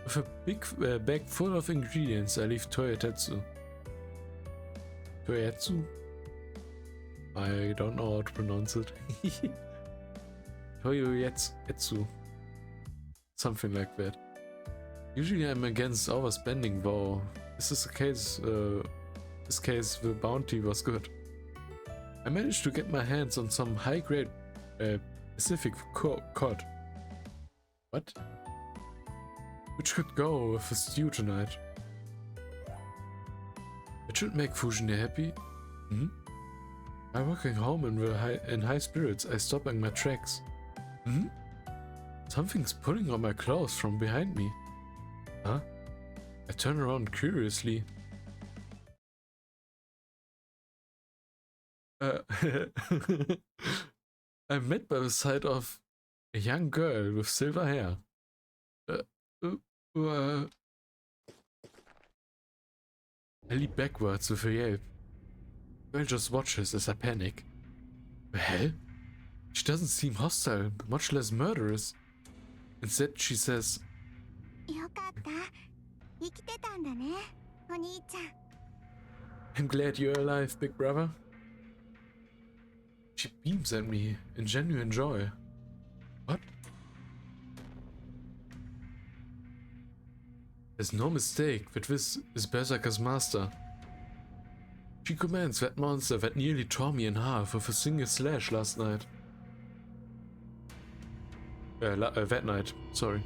Speaker 1: with a big bag full of ingredients, I leave Toyotetsu. Toyetsu? I don't know how to pronounce it. Toyoetsu. Something like that. Usually I'm against overspending though. This case the bounty was good. I managed to get my hands on some high-grade Pacific cod. What? Which could go with a stew tonight. It should make Fujine happy. Hmm? By walking home in high spirits, I stop in my tracks. Hmm? Something's pulling on my clothes from behind me. Huh? I turn around curiously. I'm met by the sight of a young girl with silver hair. I leap backwards with a yelp. The girl just watches as I panic. The hell? She doesn't seem hostile, much less murderous. Instead, she says,
Speaker 2: よかった生きてたんだねお兄ちゃん
Speaker 1: I'm glad you're alive, big brother. She beams at me in genuine joy. What? There's no mistake that this is Berserker's master. She commands that monster that nearly tore me in half with a single slash last night. That night, sorry.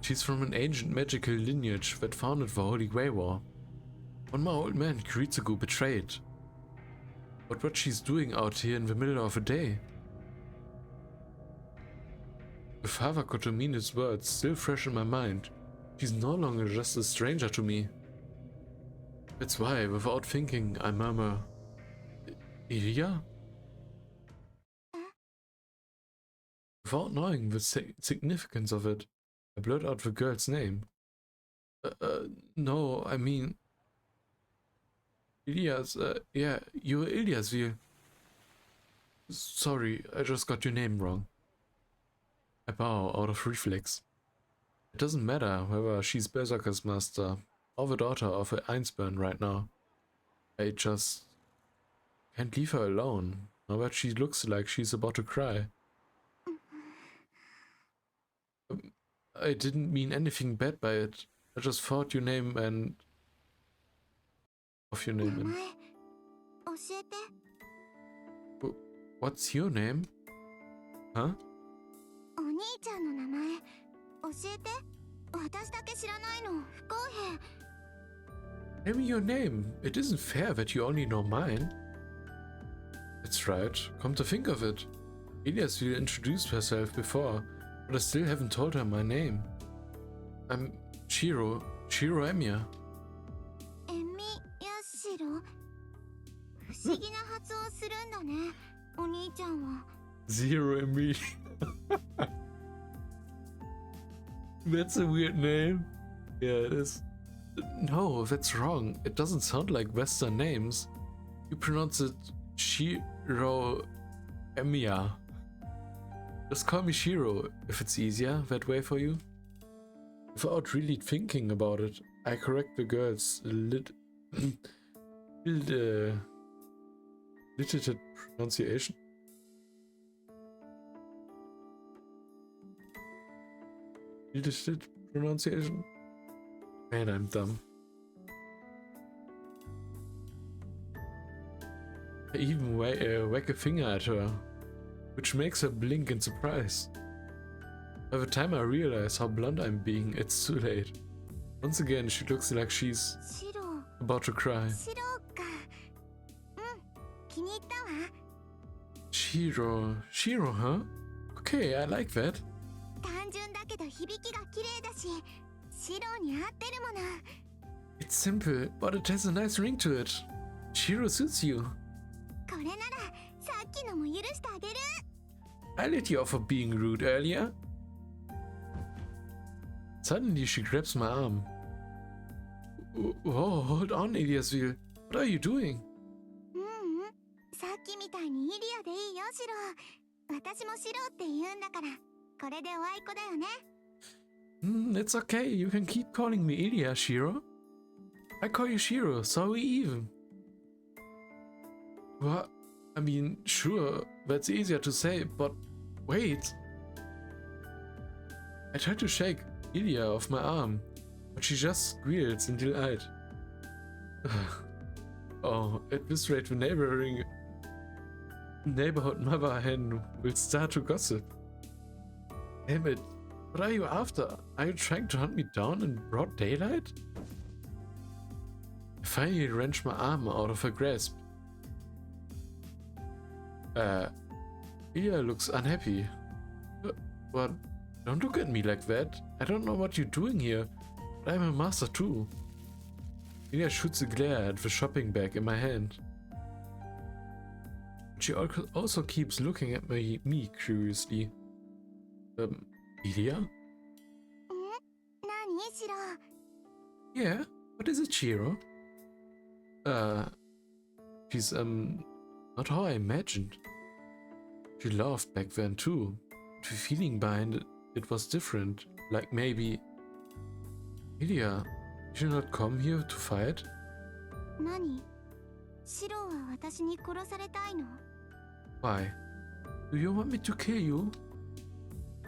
Speaker 1: She's from an ancient magical lineage that founded the Holy Grey War. One more old man Kiritsugu betrayed. But what she's doing out here in the middle of the day? With Father Kotomina's words still fresh in my mind, she's no longer just a stranger to me. That's why, without thinking, I murmur, Ilya? Without knowing the significance of it, I blurt out the girl's name. No, I mean... Ilyas, yeah, you're Ilyasville. Sorry, I just got your name wrong. I bow out of reflex. It doesn't matter whether she's Berserker's master or the daughter of a Einsburn right now. I just can't leave her alone. Now that she looks like she's about to cry. I didn't mean anything bad by it. I just thought your name and... of your name and... What's your name? Huh? Tell me your name. It isn't fair that you only know mine. That's right. Come to think of it. Eliasville introduced herself before, but I still haven't told her my name. I'm Shiro Emiya. Zero Emi. That's a weird name. Yeah, it is. No, that's wrong. It doesn't sound like Western names. You pronounce it Shiro Emiya. Just call me Shiro if it's easier that way for you. Without really thinking about it, I correct the girl's limited pronunciation. Limited pronunciation? Man, I'm dumb. I even whack a finger at her, which makes her blink in surprise. By the time I realize how blunt I'm being, it's too late. Once again, she looks like she's about to cry. Shiro, huh? Okay, I like that. It's simple, but it has a nice ring to it. Shiro suits you. I let you off for being rude earlier. Suddenly she grabs my arm. Whoa, hold on, Eliasville. What are you doing? It's okay, you can keep calling me Ilya, Shiro. I call you Shiro, so we even. What? I mean, sure, that's easier to say, but wait. I tried to shake Ilya off my arm, but she just squeals in delight. Oh, at this rate the neighborhood mother hen will start to gossip. Damn it, what are you after? Are you trying to hunt me down in broad daylight? I finally wrenched my arm out of her grasp. Ilya looks unhappy. But don't look at me like that. I don't know what you're doing here, but I'm a master too. Ilya shoots a glare at the shopping bag in my hand. She also keeps looking at me curiously. Ilya? Yeah, what is it, Shiro? She's, not how I imagined. She laughed back then too. The feeling behind it was different. Like maybe... Ilya, did you not come here to fight? Why? Do you want me to kill you?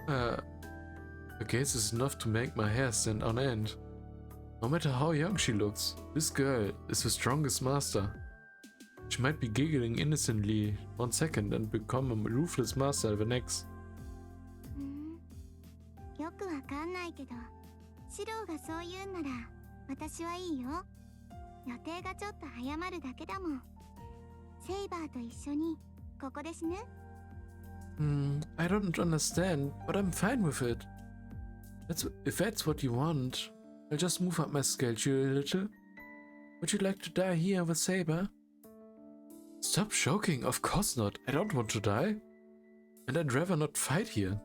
Speaker 1: I guess it's enough to make my hair stand on end. No matter how young she looks, this girl is the strongest master. She might be giggling innocently 1 second and become a ruthless master the next. I don't understand, but I'm fine with it. If that's what you want, I'll just move up my schedule a little. Would you like to die here with Saber? Stop joking, of course not. I don't want to die. And I'd rather not fight here.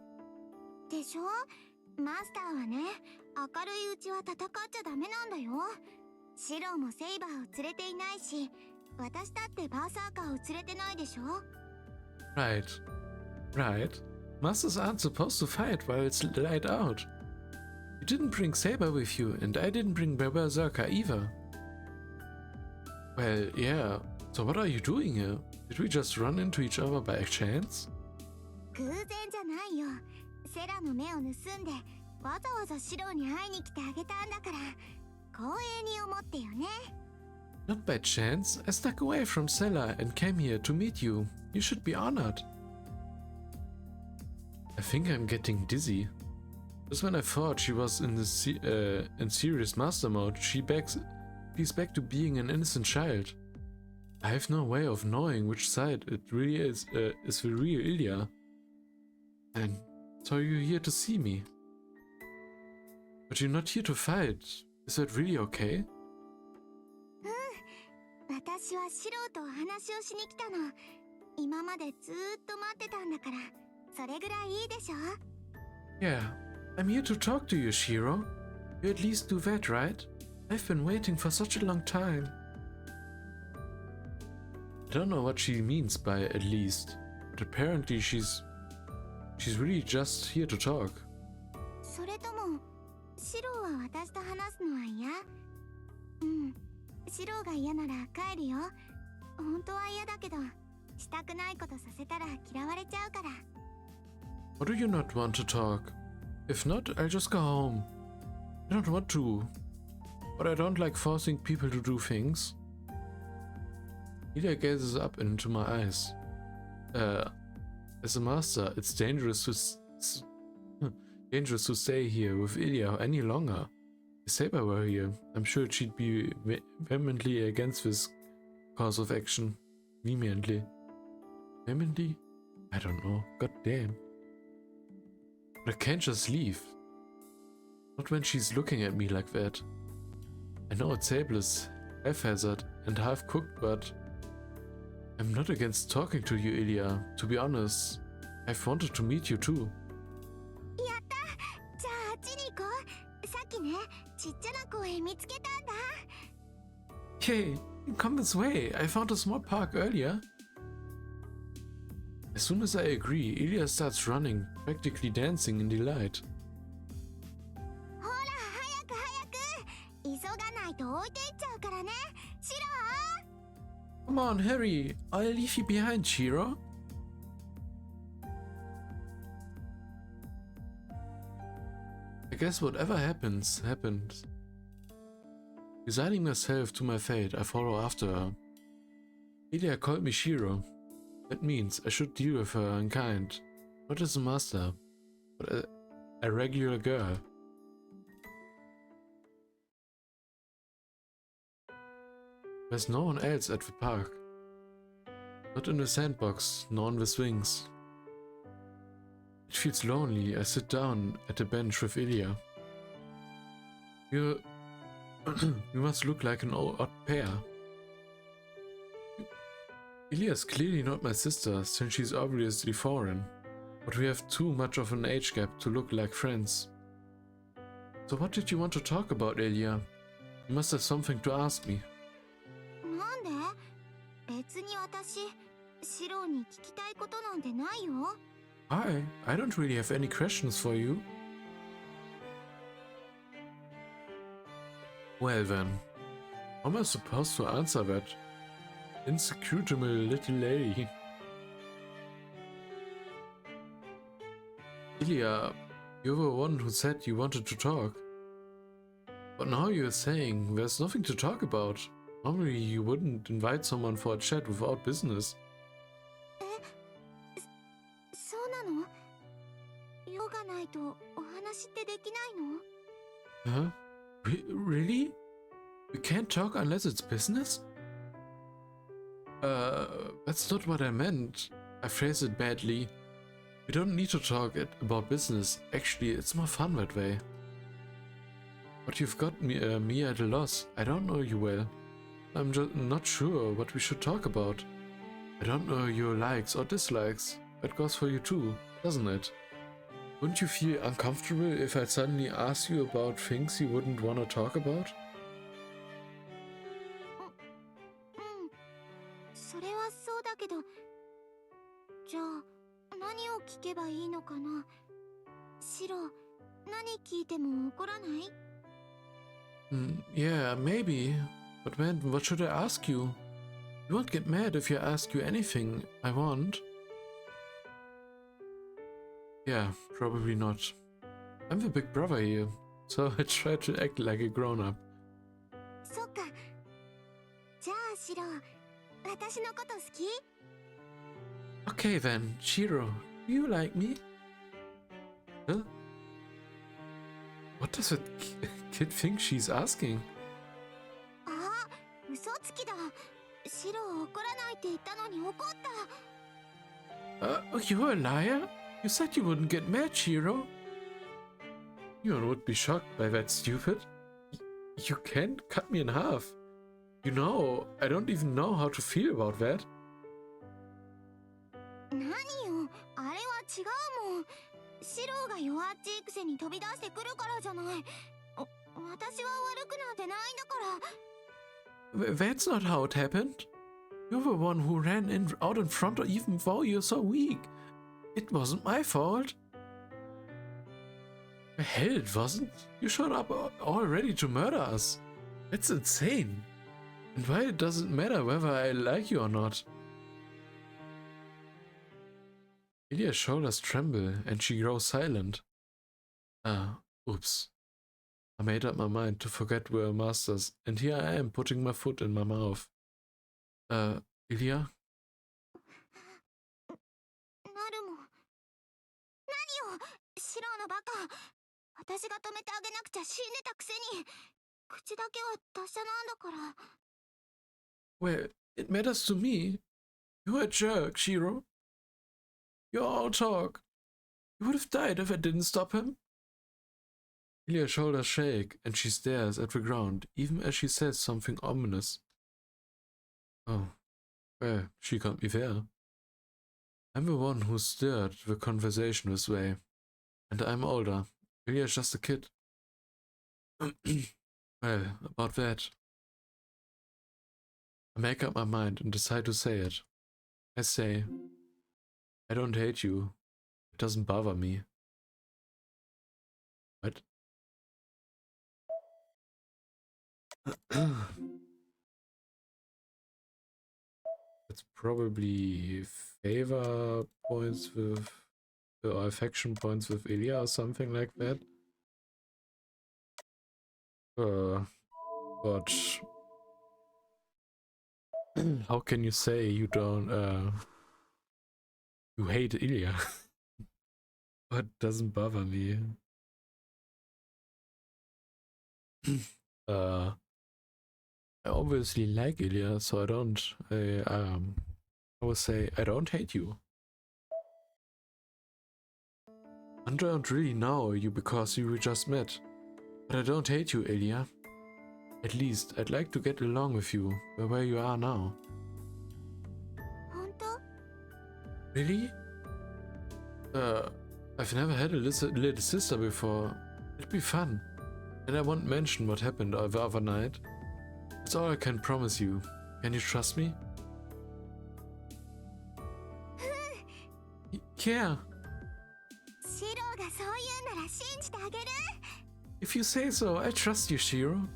Speaker 1: Right. Right. Masters aren't supposed to fight while it's light out. You didn't bring Saber with you, and I didn't bring Berserker either. Well, yeah. So what are you doing here? Did we just run into each other by chance?
Speaker 3: 偶然じゃないよ。セラの目を盗んでわざわざシロに会いに来てあげたんだから光栄に思ってよね。
Speaker 1: Not by chance. I snuck away from Sela and came here to meet you. You should be honored. I think I'm getting dizzy. Just when I thought she was in serious master mode, she's back to being an innocent child. I have no way of knowing which side it really is the real Ilya. And so you're here to see me. But you're not here to fight. Is that really okay?
Speaker 3: 私はシロとお話をしに来たの。今までずーっと待ってたんだからそれぐらいいいでしょ。
Speaker 1: Yeah, I'm here to talk to you, Shiro. You at least do that, right? I've been waiting for such a long time. I don't know what she means by at least, but apparently she's really just here to talk.
Speaker 3: それともシロは私と話すのは嫌？シロが嫌なら帰るよ。本当は嫌だけどしたくないことさせたら嫌われちゃうから。
Speaker 1: Or do you not want to talk? If not, I'll just go home. I don't want to, but I don't like forcing people to do things. Ilya gazes up into my eyes. As a master, it's dangerous to stay here with Ilya any longer. If Saber were here, I'm sure she'd be vehemently against this course of action. Vehemently? Vehemently? I don't know. God damn. But I can't just leave. Not when she's looking at me like that. I know it's Sable is haphazard and half-cooked, but I'm not against talking to you, Ilya. To be honest, I've wanted to meet you too.
Speaker 3: やった。じゃああっちに行こう。さっきね、ちっちゃな公園見つけたんだ。
Speaker 1: Hey, come this way. I found a small park earlier. As soon as I agree, Ilya starts running, practically dancing in delight.
Speaker 3: ほら、早く早く。急がないと置いていっちゃうからね。シロ。
Speaker 1: Come on, hurry. I'll leave you behind, Shiro. I guess whatever happens, happens. Resigning myself to my fate, I follow after her. Ilya called me Shiro. That means I should deal with her in kind, not as a master, but a regular girl. There's no one else at the park. Not in the sandbox, nor on the swings. It feels lonely. I sit down at the bench with Ilya. You must look like an odd pair. Ilya's clearly not my sister, since she's obviously foreign, but we have too much of an age gap to look like friends. So what did you want to talk about, Ilya? You must have something to ask me.
Speaker 3: なんで？別に私、シロに聞きたいことなんてないよ。
Speaker 1: I don't really have any questions for you. Well then, how am I supposed to answer that? Insecutable little lady. Ilya, you were the one who said you wanted to talk. But now you're saying there's nothing to talk about. Normally you wouldn't invite someone for a chat without business.
Speaker 3: そうなの？用がないとお話ってできないの？
Speaker 1: Huh? Really? We can't talk unless it's business? That's not what I meant. I phrased it badly. We don't need to talk about business. Actually, it's more fun that way. But you've got me at a loss. I don't know you well. I'm just not sure what we should talk about. I don't know your likes or dislikes. That goes for you too, doesn't it? Wouldn't you feel uncomfortable if I suddenly asked you about things you wouldn't want to talk about?
Speaker 3: それはそうだけど、じゃあいいのかな。シロ、何聞いても怒らない？
Speaker 1: Yeah, maybe. But when, what should I ask you? You won't get mad if I ask you anything I want. Yeah, probably not. I'm the big brother here, so I try to act like a grown-up.
Speaker 3: そっか。じゃあシロ、私のこと好き？
Speaker 1: Okay then, Shiro, do you like me? Huh? What does that kid think she's asking?
Speaker 3: あ、嘘つきだ。シロ怒らないって言ったのに怒った。
Speaker 1: You're a liar? You said you wouldn't get mad, Shiro. You would be shocked by that, stupid. You can't cut me in half. You know, I don't even know how to feel about that.
Speaker 3: 何よ、あれは違うもん。シロが弱っちいくせに飛び出してくるからじゃない。私は悪くなんてないんだから。
Speaker 1: That's not how it happened. You're the one who ran out in front even though you're so weak. It wasn't my fault. Hell, it wasn't. You showed up all ready to murder us. That's insane. And why does it matter whether I like you or not? Ilia's shoulders tremble and she grows silent. Oops. I made up my mind to forget we're masters, and here I am putting my foot in my mouth. Ilia?
Speaker 3: なるもん。何よ、シロのバカ。私が止めてあげなくちゃ死んでたくせに。口だけは達者なんだから。
Speaker 1: Well, it matters to me. You're a jerk, Shiro. You're all talk. You would have died if I didn't stop him. Ilia's shoulders shake and she stares at the ground, even as she says something ominous. Oh, well, she can't be there. I'm the one who stirred the conversation this way, and I'm older. Ilia's just a kid. Well, about that. I make up my mind and decide to say it. I say, I don't hate you. It doesn't bother me. What? It's probably favor points with, or affection points with Ilia or something like that. But how can you say you don't, you hate Ilia? But doesn't bother me. I obviously like Ilia, so I don't. I would say I don't hate you. I don't really know you because we just met, but I don't hate you, Ilia. At least I'd like to get along with you, where you are now.
Speaker 3: 本当？
Speaker 1: Really? I've never had a little sister before. It'd be fun. And I won't mention what happened the other night. That's all I can promise you. Can you trust me? Yeah.
Speaker 3: シロがそう言うなら信じてあげる。
Speaker 1: If you say so, I trust you, Shiro.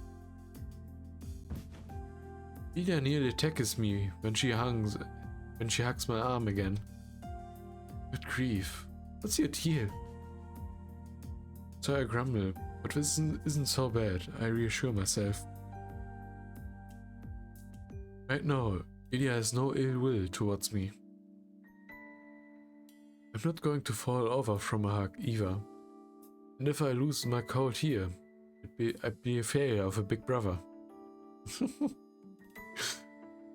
Speaker 1: Ilia nearly tackles me when she hugs my arm again. Good grief. What's your deal? So I grumble, but this isn't so bad, I reassure myself. Right now, Ilia has no ill will towards me. I'm not going to fall over from a hug either. And if I lose my cold here, I'd be a failure of a big brother.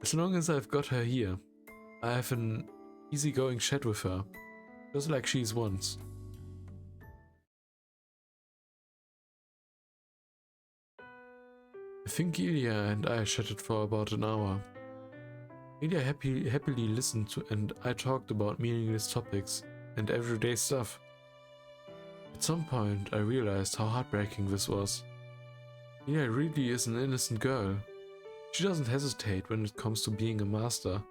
Speaker 1: As long as I've got her here, I have an easygoing chat with her, just like she's once. I think Ilia and I chatted for about an hour. Ilia happily listened to, and I talked about meaningless topics and everyday stuff. At some point I realized how heartbreaking this was. Ilia really is an innocent girl. She doesn't hesitate when it comes to being a master.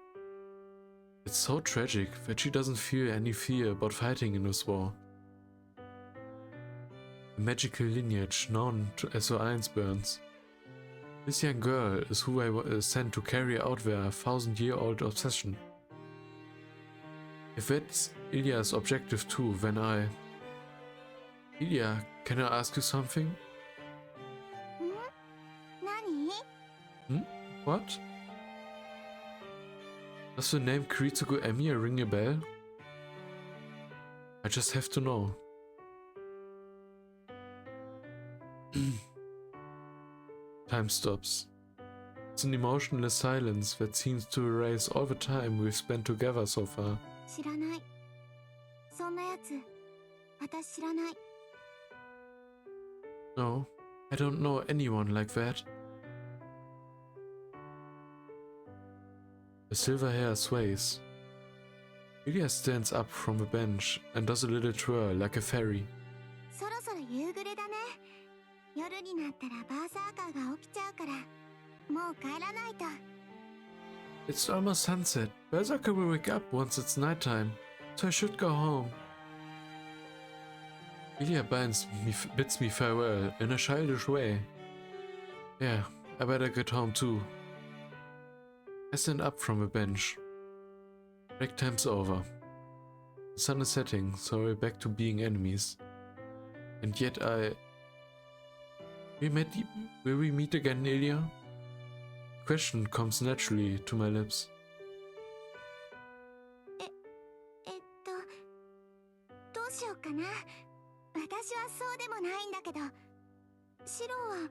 Speaker 1: It's so tragic that she doesn't feel any fear about fighting in this war. The magical lineage known as the Ironsburns. This young girl is who I was sent to carry out their 1,000-year-old obsession. If that's Ilya's objective too, then Ilya, can I ask you something?
Speaker 3: Nani?
Speaker 1: What? Does the name Kiritsugu Emiya ring a bell? I just have to know. Time stops. It's an emotionless silence that seems to erase all the time we've spent together so far.
Speaker 3: 知らない。そんなやつ、私知らない。
Speaker 1: No, I don't know anyone like that. The silver hair sways. Ilya stands up from the bench and does a little twirl like a fairy.
Speaker 3: そろそろ夕暮れだね。夜になったらバーサーカーが起きちゃうから、もう帰らないと。
Speaker 1: It's almost sunset. Berserker will wake up once it's nighttime, so I should go home. Ilya bids me farewell in a childish way. Yeah, I better get home too. I stand up from the bench. Break time's over. The sun is setting, so we're back to being enemies. And yet will we meet again, Ilya? The question comes naturally to my lips.
Speaker 3: どうしようかな。私はそうでもないんだけど、シロは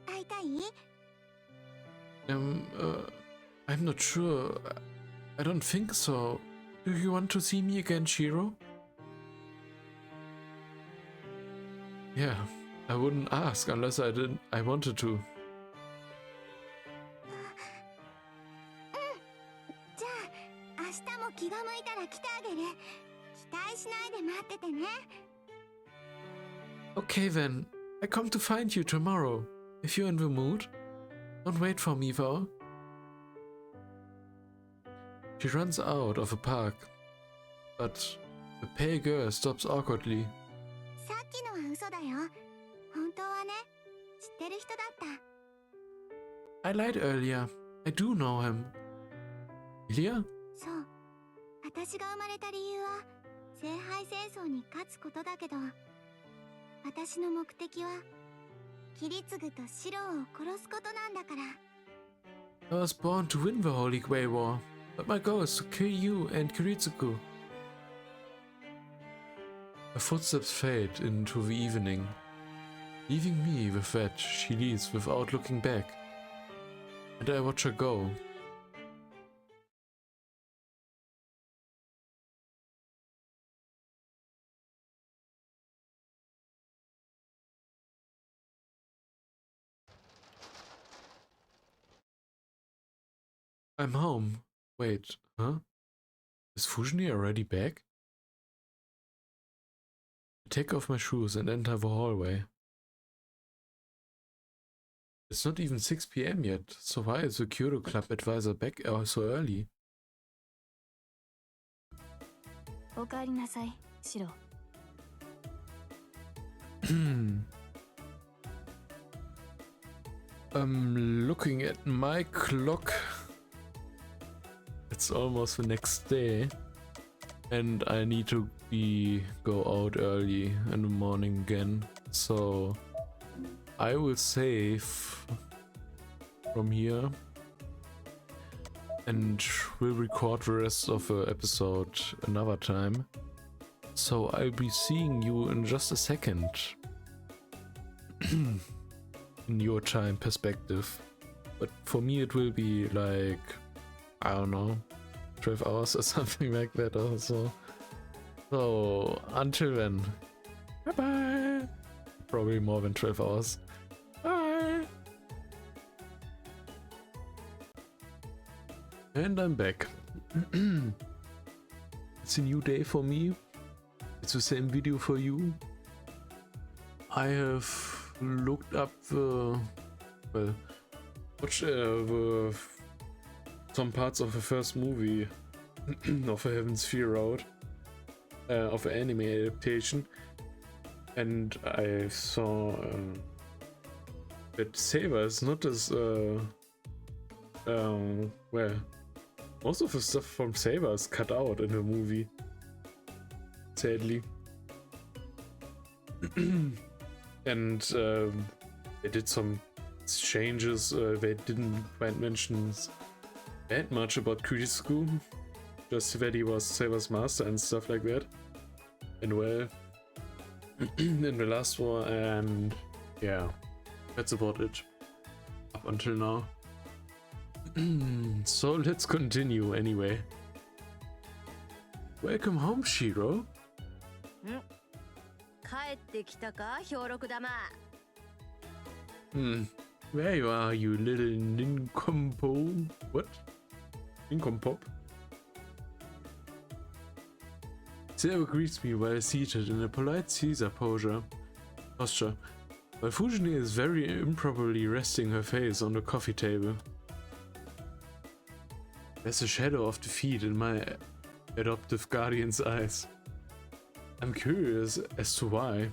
Speaker 3: 会いたい？
Speaker 1: I'm not sure. I don't think so. Do you want to see me again, Shiro? Yeah, I wouldn't ask unless I wanted to.
Speaker 3: じゃあ、明日も気が向いたら来てあげる。期待しないで待っててね。
Speaker 1: Okay then, I come to find you tomorrow. If you're in the mood. Don't wait for me though. She runs out of the park, but the pale girl stops awkwardly.
Speaker 3: さっきのは嘘だよ。本当はね、知ってる人だった。
Speaker 1: I lied earlier. I do know him. Ilya?
Speaker 3: そう。私が生まれた理由は、聖杯戦争に勝つことだけど、私の目的は、キリツグとシロを殺すことなんだから。
Speaker 1: I was born to win the Holy Grail War, but my goal is to kill you and Kiritsugu. Her footsteps fade into the evening. Leaving me with that, she leaves without looking back. And I watch her go. I'm home. Wait, huh? Is Fujini already back? I take off my shoes and enter the hallway. It's not even 6 PM yet, so why is the Kyoto Club advisor back so early?
Speaker 2: おかえりなさい、シロ。
Speaker 1: I'm looking at my clock. It's almost the next day, and I need to go out early in the morning again. So I will save from here and will record the rest of the episode another time. So I'll be seeing you in just a second. In your time perspective. But for me it will be like, I don't know, 12 hours or something like that also. So until then, bye bye. Probably more than 12 hours. Bye. And I'm back. It's a new day for me. It's the same video for you. I have looked up watched some parts of the first movie of a Heaven's Fear route, of an anime adaptation, and I saw that Saber is not as well, most of the stuff from Saber is cut out in the movie, sadly. And they did some changes. They didn't mention that much about Kurisku, just that he was Saber's master and stuff like that. And well, in the last war, and yeah, that's about it up until now. So let's continue anyway. Welcome home, Shiro.
Speaker 2: 帰ってきたか、兵六玉。
Speaker 1: Where you are, you little nincompoop? What? Nincompoop? Saber greets me while seated in a polite Caesar posture, while Fujine is very improperly resting her face on the coffee table. There's a shadow of defeat in my adoptive guardian's eyes. I'm curious as to why,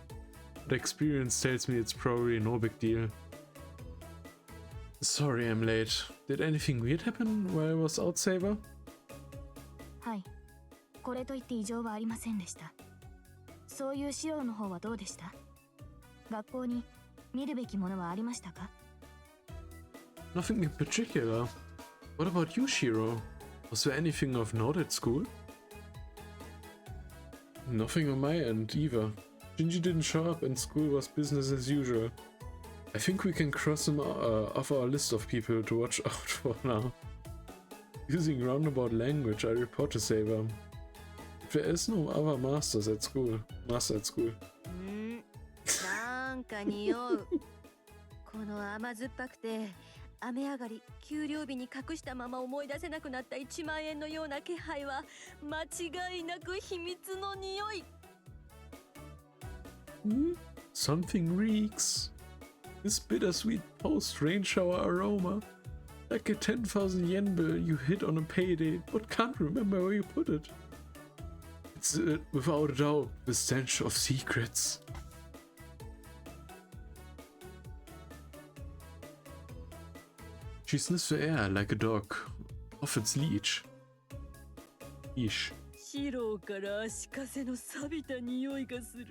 Speaker 1: but experience tells me it's probably no big deal. Sorry I'm late. Did anything weird happen while I was out, Saber?
Speaker 2: はい。これといって異常はありませんでした。そういう資料の方はどうでした？学校に見るべきものはありましたか？
Speaker 1: Nothing in particular. What about you, Shiro? Was there anything of note at school? Nothing on my end either. Shinji didn't show up and school was business as usual. I think we can cross him off our list of people to watch out for now. Using roundabout language, I report to Saber. There is no other master at school.
Speaker 2: なんか匂う。この甘酸っぱくて雨上がり給料日に隠したまま思い出せなくなった1万円のような気配は間違いなく秘密の匂い。
Speaker 1: Something reeks. This bittersweet post-rain shower aroma. Like a 10,000 yen bill you hit on a payday, but can't remember where you put it. It's without a doubt the stench of secrets. She sniffs the air like a dog, off its leash.
Speaker 2: シローから足かせの錆びた匂いがする。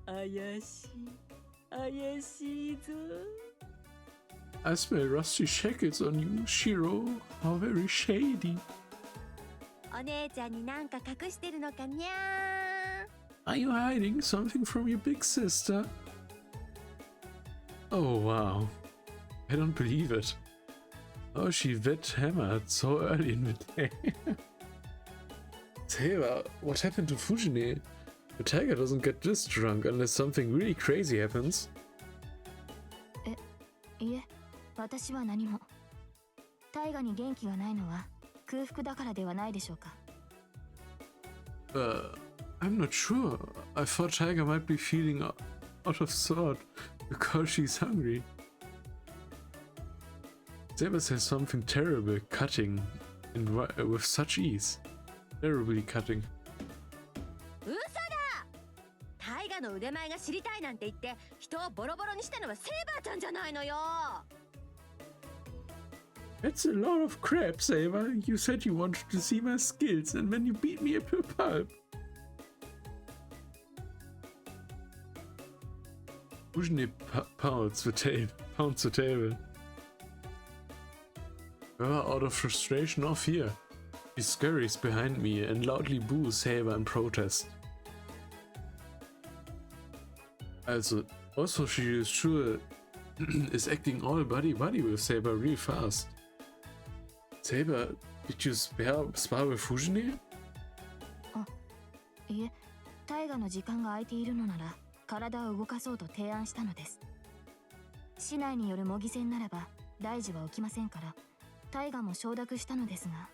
Speaker 2: 怪しいぞ。
Speaker 1: I smell rusty shackles on you, Shiro. How very shady.
Speaker 2: お姉ちゃんになんか隠してるのかにゃー。
Speaker 1: Are you hiding something from your big sister? Oh wow. I don't believe it. Oh, she vet hammered so early in the day. Saber, what happened to Fujine? The tiger doesn't get this drunk unless something really crazy happens.
Speaker 2: いえ、私は何も。大河に元気がないのは空腹だからではないでしょうか。
Speaker 1: I'm not sure. I thought Tiger might be feeling out of sort because she's hungry. Saber says something terrible, cutting with such ease. Terribly cutting.
Speaker 2: 嘘だ！大河の腕前が知りたいなんて言って人をボロボロにしたのはセイバーちゃんじゃないのよ。
Speaker 1: That's a lot of crap, Saber. You said you wanted to see my skills and then you beat me up to pulp. Fujine pounds the table. Whether out of frustration or fear, she scurries behind me and loudly boos Saber in protest. Also she is sure is acting all buddy-buddy with Saber real fast. Saber, did you spar with Fujine?
Speaker 2: いえ、大河の時間が空いているのなら体を動かそうと提案したのです。市内による模擬戦ならば大事は起きませんから、大河も承諾したのですが。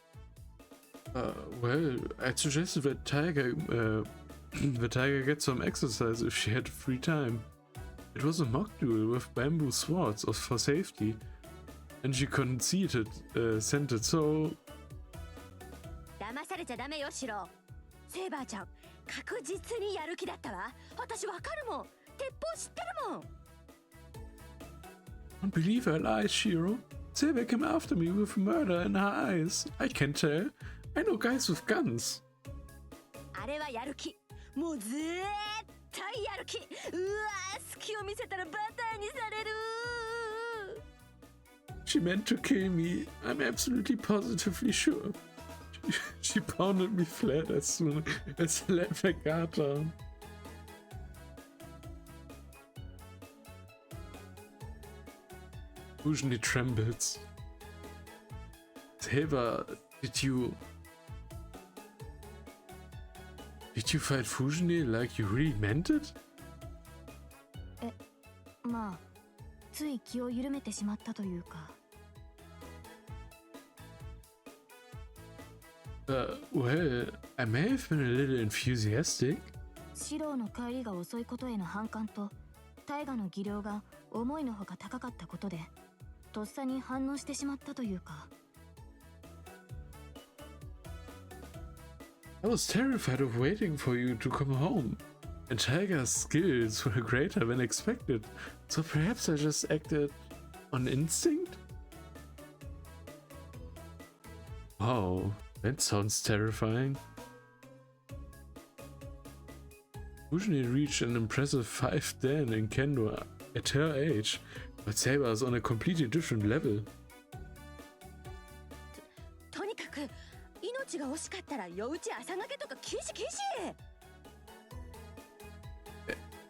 Speaker 1: Well, I suggested that the tiger get some exercise if she had free time. It was a mock duel with bamboo swords for safety, and she conceded, sent it so.
Speaker 2: 騙され
Speaker 4: れちゃダメよシロ。セイバーちゃん確実にやる気だったわ。私わかるもん。鉄砲知ってるもん。
Speaker 1: Don't believe her lies, Shiro. Saber came after me with murder in her eyes. I can tell. I know guys with guns.
Speaker 4: あれはやる気。もう絶対やる気。うわー、隙を見せたらバターにされる。
Speaker 1: She meant to kill me. I'm absolutely positively sure. She pounded me flat as soon as I let my guard down. Fujini trembles. Saber, did you fight Fujini like you really meant it?
Speaker 2: まあつい気を緩めてしまったというか。
Speaker 1: Well, I may have been a little enthusiastic.
Speaker 2: シローの帰りが遅いことへの反感と大河の技量が思いのほか高かったことでとっさに反応してしまったというか。
Speaker 1: I was terrified of waiting for you to come home, and Tiger's skills were greater than expected, so perhaps I just acted on instinct? Wow, that sounds terrifying. Fujini reached an impressive 5 Dan in Kendo at her age, but Saber is on a completely different level.
Speaker 4: とにかく命が惜しかったら夜打ち朝がけとか禁止禁止。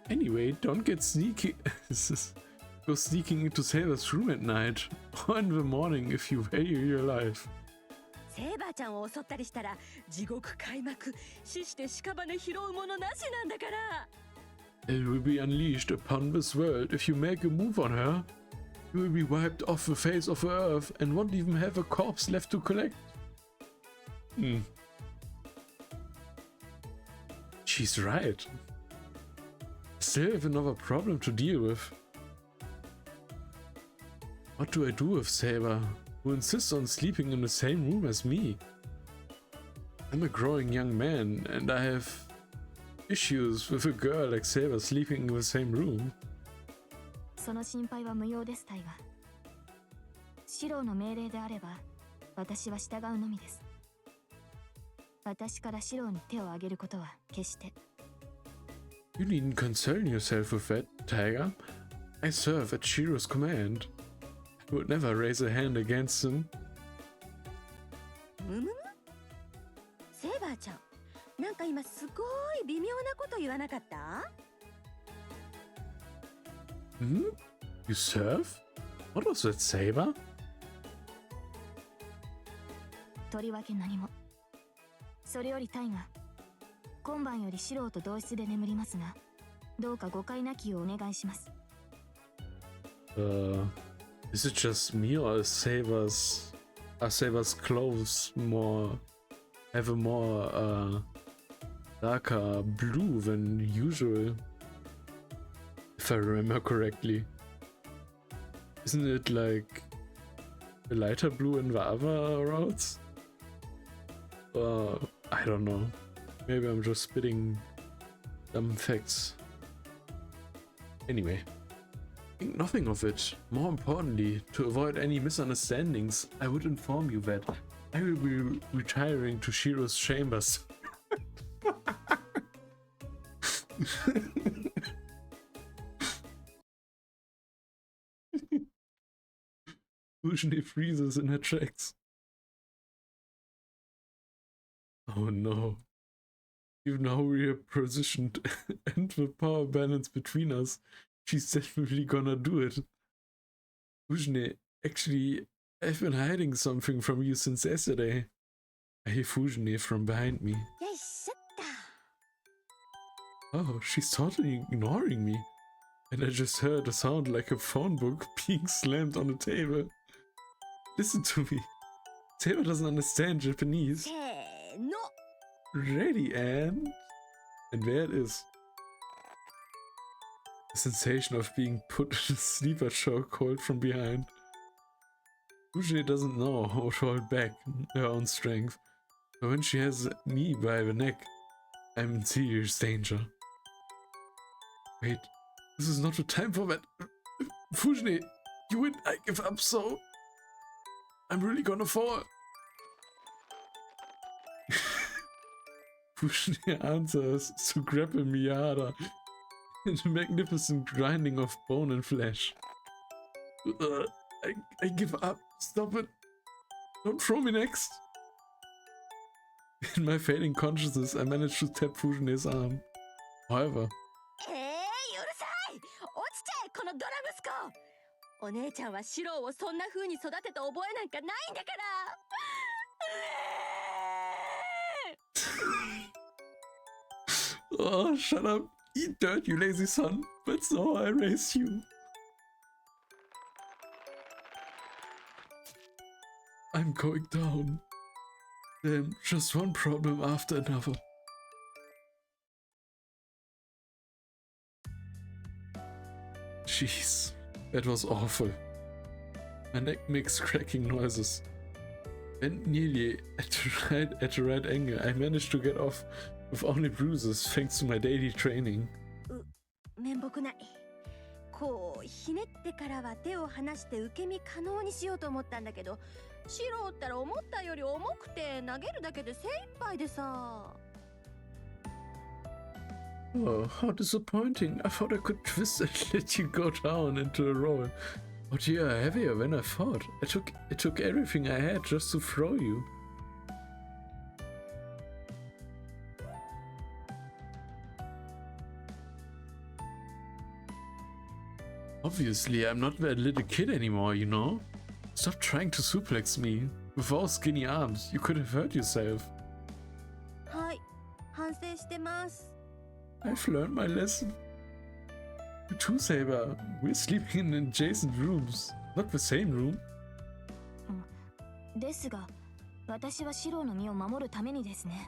Speaker 1: Anyway, don't get sneaky. Go sneaking into Saber's room at night or in the morning if you value your life.
Speaker 4: セイバーちゃんを襲ったりしたら地獄開幕。死して屍拾うものなしなんだから。
Speaker 1: It will be unleashed upon this world if you make a move on her. You will be wiped off the face of the earth and won't even have a corpse left to collect. She's right. Still have another problem to deal with. What do I do with Saber, who insists on sleeping in the same room as me? I'm a growing young man, and I have issues with a girl like Saber sleeping in the same room.
Speaker 2: その心配は無用です、タイガ。シローの命令であれば私は従うのみです。私からシローに手を挙げることは決して。
Speaker 1: You needn't concern yourself with that, Tiger. I serve at Shiro's command. I would never raise a hand against him.
Speaker 4: むむむ。セイバーちゃんなんか今すごい微妙なこと言わなかった？
Speaker 1: Hmm? You serve? What was that, Saber?
Speaker 2: とりわけ何も。それよりタイガ、今晩よりシローと同室で眠りますが、どうか誤解なきようお願いします。
Speaker 1: Is it just me or are Saber's clothes have a more darker blue than usual? If I remember correctly. Isn't it like a lighter blue in the other routes? I don't know. Maybe I'm just spitting dumb facts. Anyway, think nothing of it. More importantly, to avoid any misunderstandings, I would inform you that I will be retiring to Shiro's chambers. Usually freezes in her tracks. Oh no. Even how we are positioned and the power balance between us, she's definitely gonna do it. Fujine, actually, I've been hiding something from you since yesterday. I hear Fujine from behind me.
Speaker 4: よいしょっと。
Speaker 1: Oh, she's totally ignoring me. And I just heard a sound like a phone book being slammed on the table. Listen to me. Saber doesn't understand Japanese.
Speaker 4: せーの。
Speaker 1: Ready, and there it is. The sensation of being put in a sleeper chokehold from behind. Usually doesn't know how to hold back her own strength, But when she has me by the neck, I'm in serious danger. Wait, this is not the time for that. Fujine, you win, I give up, so I'm really gonna fall. Fujine answers to grapple Miyada in a magnificent grinding of bone and flesh. I give up. Stop it. Don't throw me next. In my fading consciousness, I managed to tap Fujine's arm. However,
Speaker 4: うるさい、落ちちゃえこのドラ息子。お姉ちゃんはシローをそんな風に育てた覚えなんかないんだから。
Speaker 1: oh, shut up. Eat dirt, you lazy son. That's how I raised you. I'm going down. Damn, just one problem after another. Jeez, that was awful. My neck makes cracking noises. And nearly at the right angle, I managed to get off with only bruises thanks to my daily training.
Speaker 4: 面目ない。こうひねってからは手を離して受け身可能にしようと思ったんだけど、シローったら思ったより重くて投げるだけで精一杯でさ。
Speaker 1: Oh, how disappointing. I thought I could twist and let you go down into a roll. But you are heavier than I thought. It took everything I had just to throw you. Obviously, I'm not that little kid anymore, you know? Stop trying to suplex me. With those skinny arms, you could have hurt yourself.
Speaker 4: はい、反省してます。
Speaker 1: I've learned my lesson. You too, Saber. We're sleeping in adjacent rooms. Not the same room.
Speaker 2: ですが、私はシローの身を守るためにですね。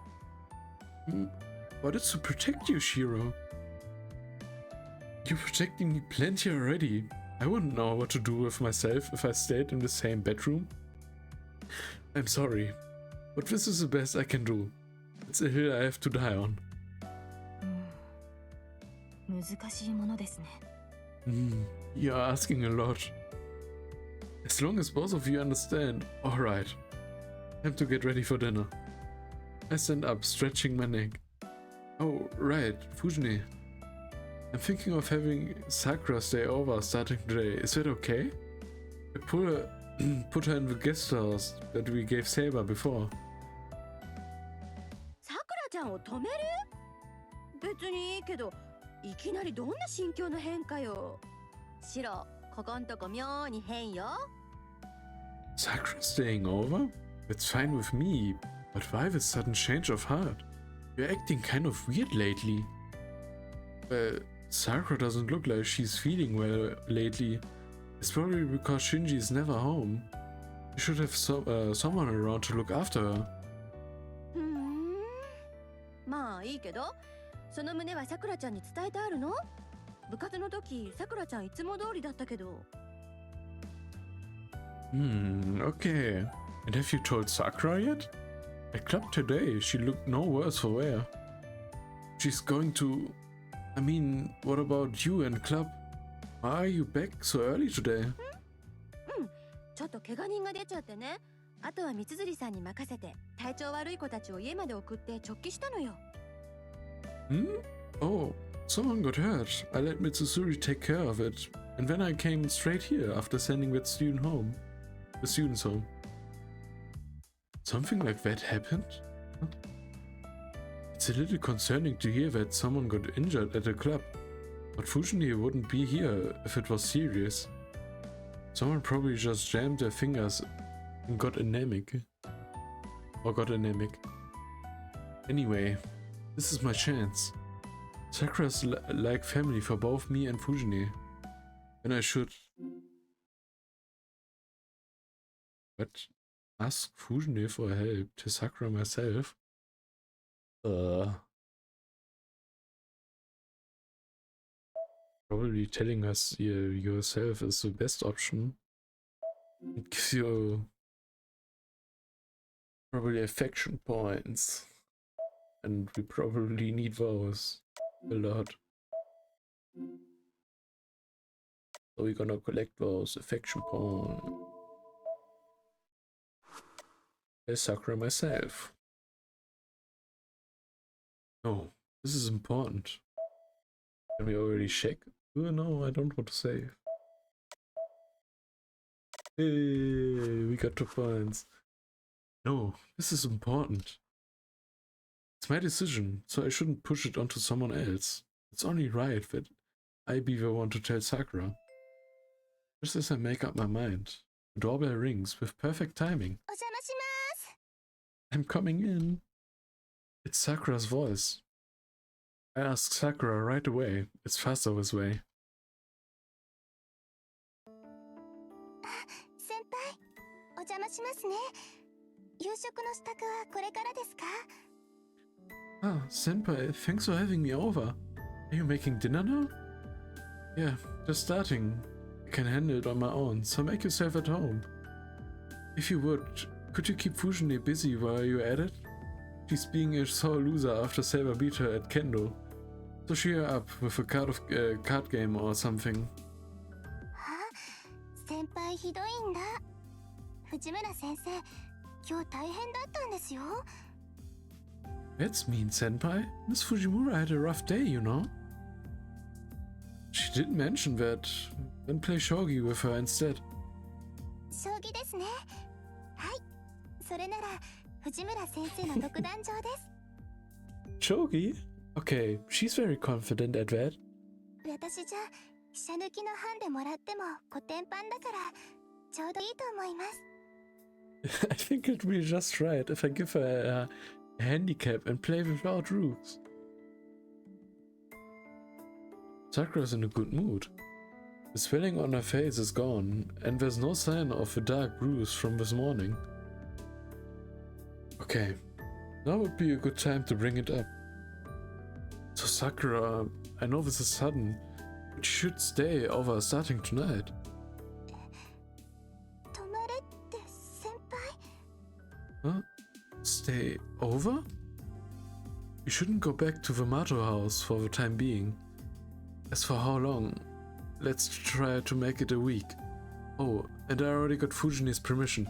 Speaker 1: But it's to protect you, Shiro. You're protecting me plenty already. I wouldn't know what to do with myself if I stayed in the same bedroom. I'm sorry, but this is the best I can do. It's a hill I have to die on.
Speaker 2: 難しいものですね。
Speaker 1: You're asking a lot. As long as both of you understand, alright. Time to get ready for dinner. I stand up, stretching my neck. Oh, right, Fujine. I'm thinking of having Sakura stay over starting today. Is that okay? I put her in the guest house that we gave Saber before.
Speaker 4: さくらちゃんを止める？別にいいけど、いきなりどんな心境の変化よ。シロ、ここんとこ妙に変よ。
Speaker 1: Sakura staying over? That's fine with me, but why this sudden change of heart? You're acting kind of weird lately. Sakura doesn't look like she's feeling well lately. It's probably because Shinji is never home. You should have someone around to look after her.
Speaker 4: まあいいけど、その旨はさくらちゃんに伝えてあるの？部活の時、さくらちゃんいつも通りだったけど。
Speaker 1: Okay. And have you told Sakura yet? At club today, she looked no worse for wear. She's going to... I mean, what about you and club? Why are you back so early today?
Speaker 4: ちょっと怪我人が出ちゃってね。あとは三辻さんに任せて、体調悪い子たちを家まで送って直帰したのよ。
Speaker 1: Oh, someone got hurt. I let Mitsuzuri take care of it. And then I came straight here after sending that student home. The students home. Something like that happened? Huh? It's a little concerning to hear that someone got injured at a club. But Fujine wouldn't be here if it was serious. Someone probably just jammed their fingers and got anemic. Or got anemic. Anyway, this is my chance. Sakura's like family for both me and Fujine. And I should... What? Ask Fujine for help to Sakura myself? Probably telling us yourself is the best option. It gives you Probably affection points. And we probably need those a lot. So we're gonna collect those affection points. There's Sakura myself. Oh, this is important. Can we already check? Oh no, I don't want to save. Hey, we got 2 points. No, this is important. It's my decision, so I shouldn't push it onto someone else. It's only right that I be the one to tell Sakura. Just as I make up my mind, the doorbell rings with perfect timing.
Speaker 3: お邪魔します。
Speaker 1: I'm coming in. It's Sakura's voice. I ask Sakura right away. It's faster this way.
Speaker 3: 先輩、お邪魔しますね。夕食の支度はこれからですか？
Speaker 1: Ah, Senpai, thanks for having me over. Are you making dinner now? Yeah, just starting. I can handle it on my own, so make yourself at home. If you would, could you keep Fujine busy while you're at it? She's being a sore loser after Saber beat her at Kendo. So cheer her up with a card game or something.
Speaker 3: 先輩ひどいんだ。藤村先生、今日大変だったんですよ。
Speaker 1: That's mean, Senpai. Miss Fujimura had a rough day, you know. She did mention that. Then play shogi with her instead.
Speaker 3: 将棋ですね。はい。それなら藤村先生の独壇場です。
Speaker 1: Shogi? Okay, she's very confident at that.
Speaker 3: 私じゃ飛車抜きのハンデもらってもコテンパンだからちょうどいいと思います。
Speaker 1: I think it'd be just right if I give her a handicap and play without rules. Sakura's in a good mood. The swelling on her face is gone, and there's no sign of a dark bruise from this morning. Okay, now would be a good time to bring it up. So Sakura, I know this is sudden, but you should stay over starting tonight.
Speaker 3: 泊まれって先輩？
Speaker 1: Huh? Stay over? You shouldn't go back to the Mato house for the time being. As for how long, let's try to make it a week. Oh, and I already got Fujine's permission.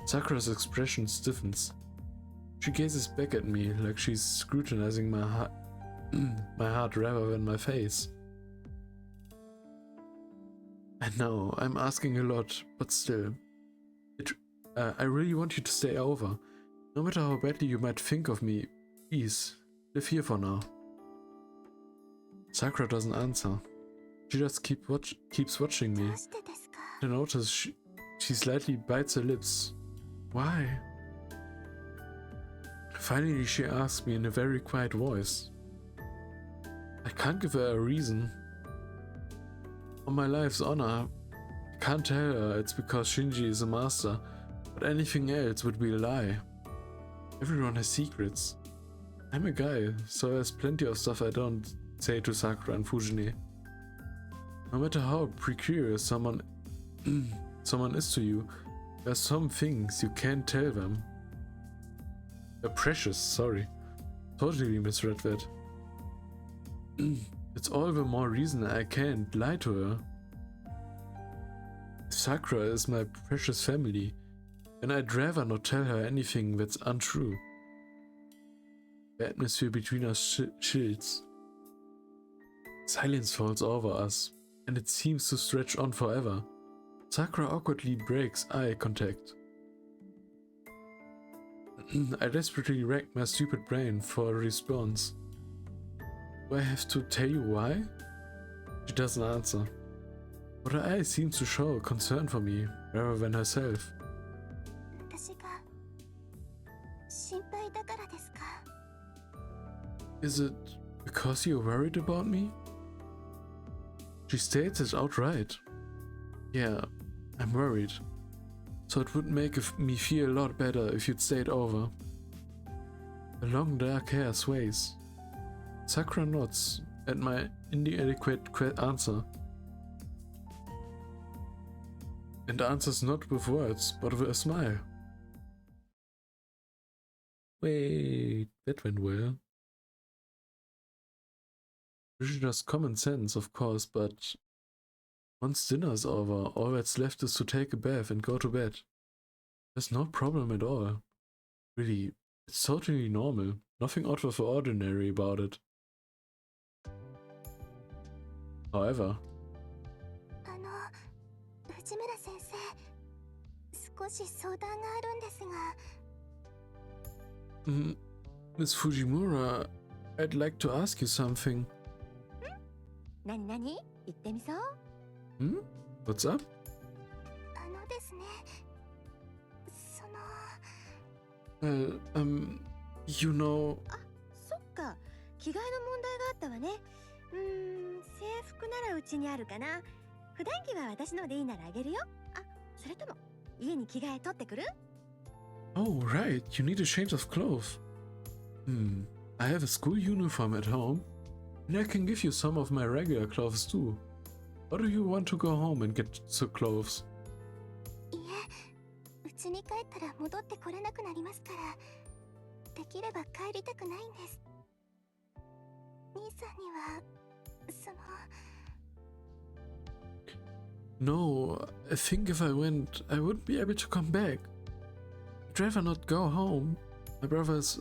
Speaker 1: Sakura's expression stiffens. She gazes back at me like she's scrutinizing my heart rather than my face. I know, I'm asking a lot, but still. I really want you to stay over. No matter how badly you might think of me, please, live here for now. Sakura doesn't answer. She just keeps watching me.
Speaker 3: どうしてですか？
Speaker 1: I notice she slightly bites her lips. Why? Finally, she asks me in a very quiet voice. I can't give her a reason. On my life's honor, I can't tell her it's because Shinji is a master, but anything else would be a lie. Everyone has secrets. I'm a guy, so there's plenty of stuff I don't say to Sakura and Fujine. No matter how precarious someone is to you, there's some things you can't tell them. They're precious, sorry. Totally misread that. It's all the more reason I can't lie to her. Sakura is my precious family, and I'd rather not tell her anything that's untrue. The atmosphere between us chills. Silence falls over us, and it seems to stretch on forever. Sakura awkwardly breaks eye contact. I desperately rack my stupid brain for a response. Do I have to tell you why? She doesn't answer. But her eyes seem to show concern for me, rather than herself.
Speaker 3: 私が心配だからですか？
Speaker 1: Is it because you're worried about me? She states it outright. Yeah, I'm worried. So it would make me feel a lot better if you'd stayed over. The long dark hair sways. Sakura nods at my inadequate answer. and answers not with words, but with a smile. Wait, that went well. This is just common sense, of course, but once dinner's over, all that's left is to take a bath and go to bed. There's no problem at all. Really, it's totally normal. Nothing out of the ordinary about it. However,
Speaker 3: 内村先生、少し相談があるんですが。
Speaker 1: Miss Fujimura, I'd like to ask you something.
Speaker 4: なになに？言ってみそう？
Speaker 1: What's up?
Speaker 3: ですね。
Speaker 1: You know...
Speaker 4: あ、そっか。着替えの問題があったわね。制服ならうちにあるかな。普段着は私のでいいならあげるよ。あ、それとも家に着替え取ってくる？
Speaker 1: Oh, right. You need a change of clothes. I have a school uniform at home, and I can give you some of my regular clothes too. Or do you want to go home and get the clothes?
Speaker 3: いえ、うちに帰ったら戻ってこれなくなりますから、できれば帰りたくないんです。兄さんには、
Speaker 1: No, I think if I went, I wouldn't be able to come back. I'd rather not go home. My brother's,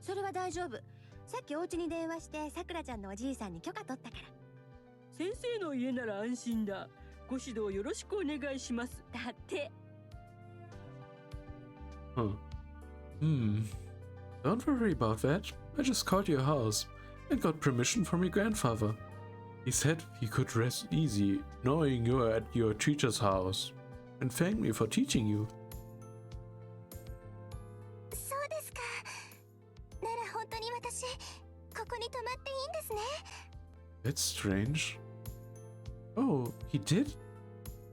Speaker 4: それは大丈夫。さっきお家に電話してさくらちゃんのおじいさんに許可取ったから。先生の家なら安心だ。ご指導よろしくお願いします。だって。
Speaker 1: Don't worry about that. I just called your house and got permission from your grandfather. He said he could rest easy knowing you are at your teacher's house and thanked me for teaching you.
Speaker 3: そうですか。なら本当に私、ここに泊まっていいんですね。
Speaker 1: That's strange. Oh, he did?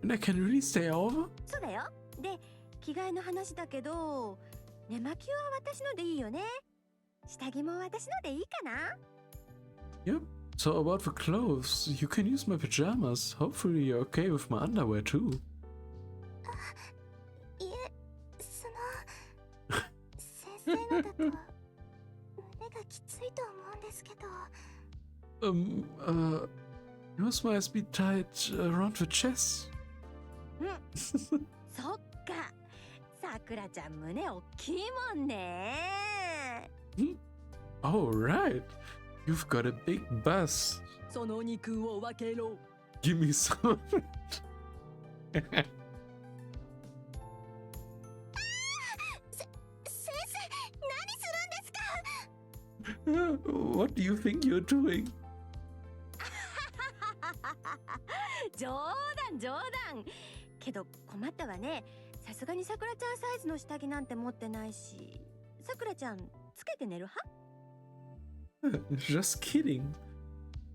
Speaker 1: And I can really stay over?
Speaker 4: そうだよ。で、着替えの話だけど、寝巻きは私のでいいよね。下着も私のでいいかな？
Speaker 1: Yep. So about the clothes, you can use my pajamas. Hopefully you're okay with my underwear too.
Speaker 3: いえ、先生のだと胸がきついと思うんですけど。
Speaker 1: Yours must be tied around the chest.
Speaker 4: そっか。さくらちゃん胸大きいもんね。
Speaker 1: Oh, right. You've got a big bust.
Speaker 4: その肉を分けろ。
Speaker 1: Give me some of it.
Speaker 3: 先生、何するんですか？
Speaker 1: What do you think you're doing?
Speaker 4: 冗談冗談。けど困ったわね。さすがにさくらちゃんサイズの下着なんて持ってないし。さくらちゃんつけて寝る派？
Speaker 1: Just kidding.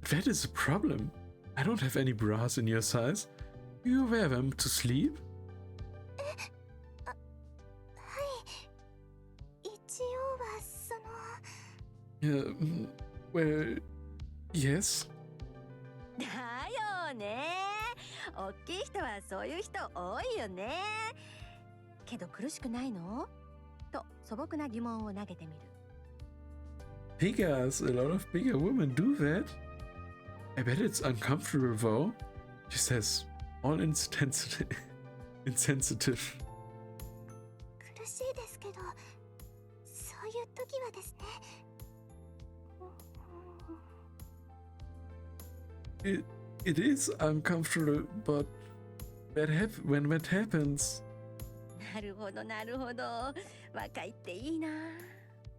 Speaker 1: That is a problem. I don't have any bras in your size. Do you wear them to sleep?
Speaker 3: はい。一応は
Speaker 1: Well, yes.
Speaker 4: だよね。大きい人はそういう人多いよね。けど苦しくないの？と素朴な疑問を投げてみる。
Speaker 1: Figures, a lot of bigger women do that. I bet it's uncomfortable though. She says, all insensitive.
Speaker 3: 苦しいですけど、そういう時はですね。
Speaker 1: It is uncomfortable, but when that happens.
Speaker 4: なるほどなるほど。若いっていいな。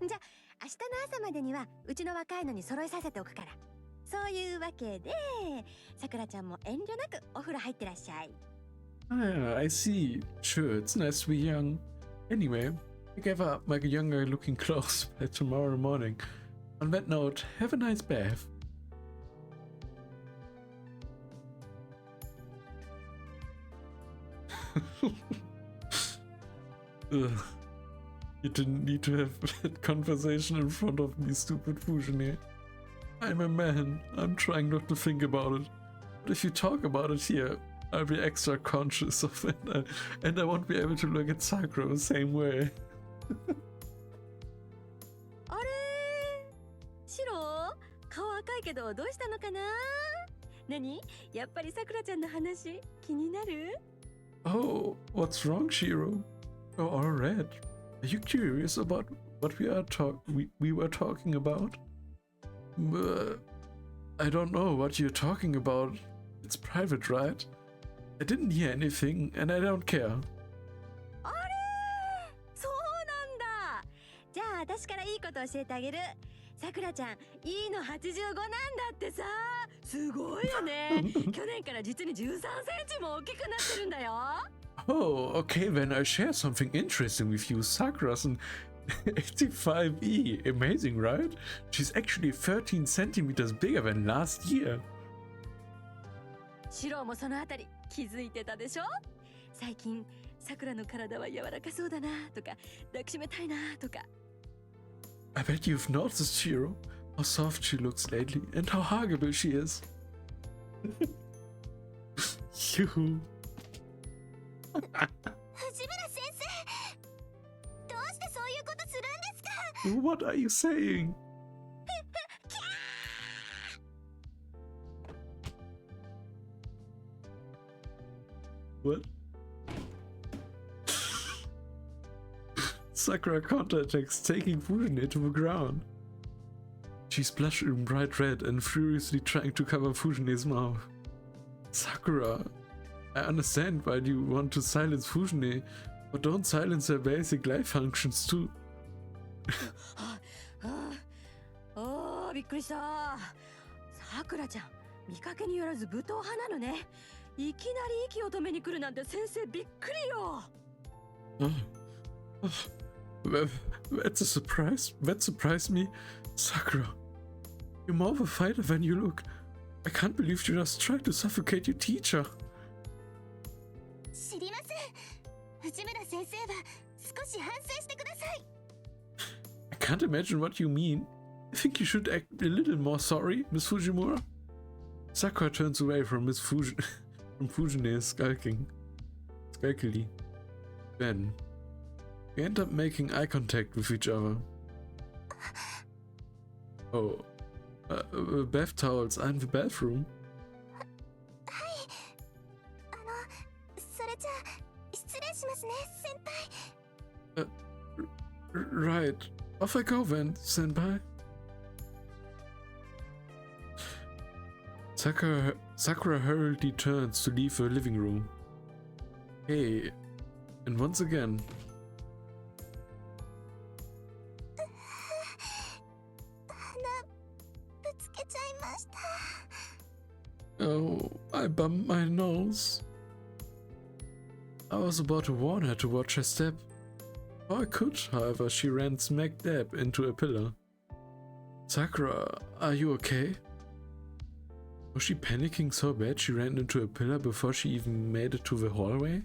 Speaker 4: じゃあ明日の朝までにはうちの若いのに揃えさせておくから。そういうわけで、さくらちゃんも遠慮なくお風呂入ってらっしゃい。
Speaker 1: Ah, I see. Sure, it's nice to be young. Anyway, I gave up my younger looking clothes by tomorrow morning. On that note, have a nice bath. Ugh. You didn't need to have that conversation in front of me, stupid Fujine. I'm a man. I'm trying not to think about it. But if you talk about it here, I'll be extra conscious of it, and I won't be able to look at Sakura the same way.
Speaker 4: あれシロ顔赤いけどどうしたのかな。何やっぱりさくらちゃんの話気になる？
Speaker 1: Oh, what's wrong, Shiro? You're all red. Are you curious about what we were talking about? I don't know what you're talking about. It's private, right? I didn't hear anything, and I don't care.
Speaker 4: あれそうなんだ。じゃあ私からいいこと教えてあげる。さくらちゃん、いいの85なんだってさ。すごいよね。去年から実に13センチも大きくなってるんだよ。
Speaker 1: Oh, okay, then I'll share something interesting with you. Sakura's an 85E. Amazing, right? She's actually 13 centimeters bigger than last year.
Speaker 4: シロもそのあたり気づいてたでしょ。最近さくらの体は柔らかそうだなとか抱きしめたいなとか。
Speaker 1: I bet you've noticed, Shiro, how soft she looks lately and how huggable she is. You.
Speaker 3: 藤村先生、どうしてそういうことするんですか？
Speaker 1: What are you saying? What? Sakura counterattacks, taking Fujine to the ground. She's blushing bright red and furiously trying to cover Fujine's mouth. Sakura, I understand why you want to silence Fujine, but don't silence her basic life functions too.
Speaker 4: おー、びっくりした。さくらちゃん、見かけによらず武闘派なのね。いきなり息を止めに来るなんて先生びっくりよ。
Speaker 1: That's a surprise. That surprised me. Sakura, you're more of a fighter than you look. I can't believe you just tried to suffocate your teacher.
Speaker 3: 知りません。藤村先生は少し反省してください。
Speaker 1: I can't imagine what you mean. I think you should act a little more sorry, Miss Fujimura. Sakura turns away from from Fujine sulkily. Then, we end up making eye contact with each other. Oh, bath towels are in the bathroom.
Speaker 3: はい。それじゃあ失礼しますね、先輩。
Speaker 1: Right. Off I go then, senpai. Sakura hurriedly turns to leave her living room. Hey, and once again.
Speaker 3: ぶつけちゃいました。
Speaker 1: Oh, I bumped my nose. I was about to warn her to watch her step. Before I could, however, she ran smack dab into a pillar. Sakura, are you okay? Was she panicking so bad she ran into a pillar before she even made it to the hallway?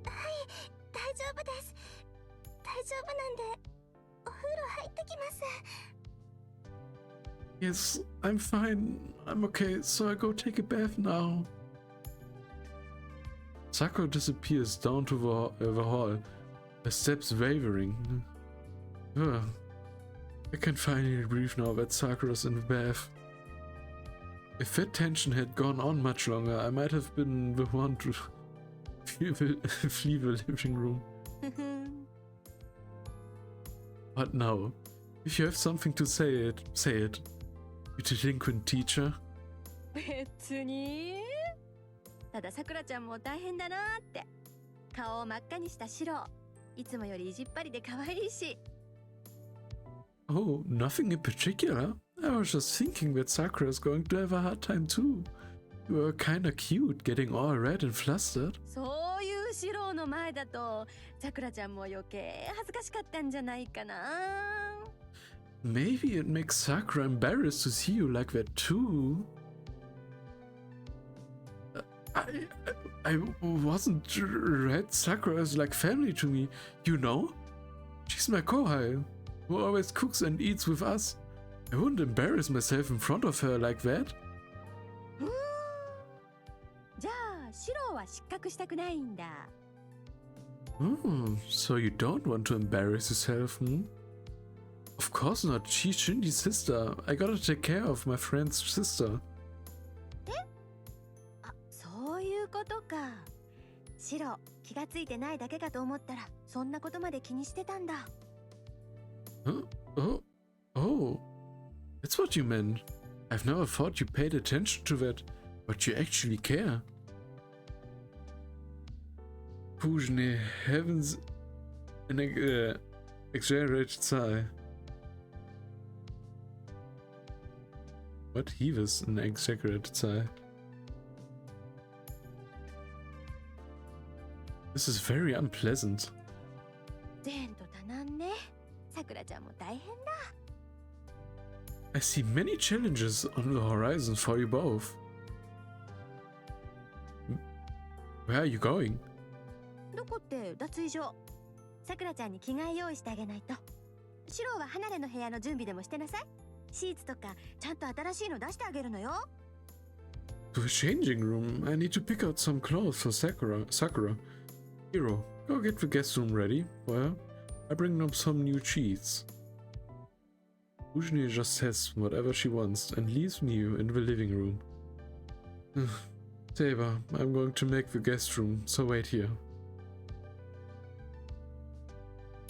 Speaker 3: はい、大丈夫です。大丈夫なんで、お風呂入ってきます。
Speaker 1: Yes, I'm fine. I'm okay, so I go take a bath now. Sakura disappears down to the hall, her steps wavering. I can finally breathe now that Sakura's in the bath. If that tension had gone on much longer, I might have been the one to flee the living room. But now, if you have something to say it. You delinquent teacher.
Speaker 4: 別に。たださくらちゃんも大変だなって。顔を真っ赤にしたシロ。いつもより意地っ張りで可愛いし。
Speaker 1: Oh, nothing in particular. I was just thinking that Sakura is going to have a hard time too. You were kinda cute, getting all red and flustered.
Speaker 4: そういうシロの前だと、さくらちゃんも余計恥ずかしかったんじゃないかな。
Speaker 1: Maybe it makes Sakura embarrassed to see you like that too. I wasn't red. Sakura is like family to me, you know? She's my kohai, who always cooks and eats with us. I wouldn't embarrass myself in front of her like that.
Speaker 4: じゃあシロは失格したくないんだ。
Speaker 1: Oh, so you don't want to embarrass yourself, hmm? Of course not. She's Shinji's sister. I gotta take care of my friend's sister.
Speaker 4: あ、そういうことか。シロ、気がついてないだけかと思ったら、そんなことまで気にしてたんだ。
Speaker 1: Huh? Oh. That's what you meant. I've never thought you paid attention to that, but you actually care. Pujne, heavens, an exaggerated sigh. What? He was an exaggerated sigh. This is very unpleasant.
Speaker 4: 前途多難ね。さくらちゃんも大変だ。
Speaker 1: I see many challenges on the horizon for you both. Where are you going?
Speaker 4: どこって脱衣所。さくらちゃんに着替え用意してあげないと。シロは離れの部屋の準備でもしてなさい。シーツとかちゃんと新しいの出してあげるのよ。
Speaker 1: To a changing room. I need to pick out some clothes for Sakura. Hiro, go get the guest room ready. Well, I bring them some new sheets. Ujni just says whatever she wants and leaves me in the living room. Saber, I'm going to make the guest room, so wait here.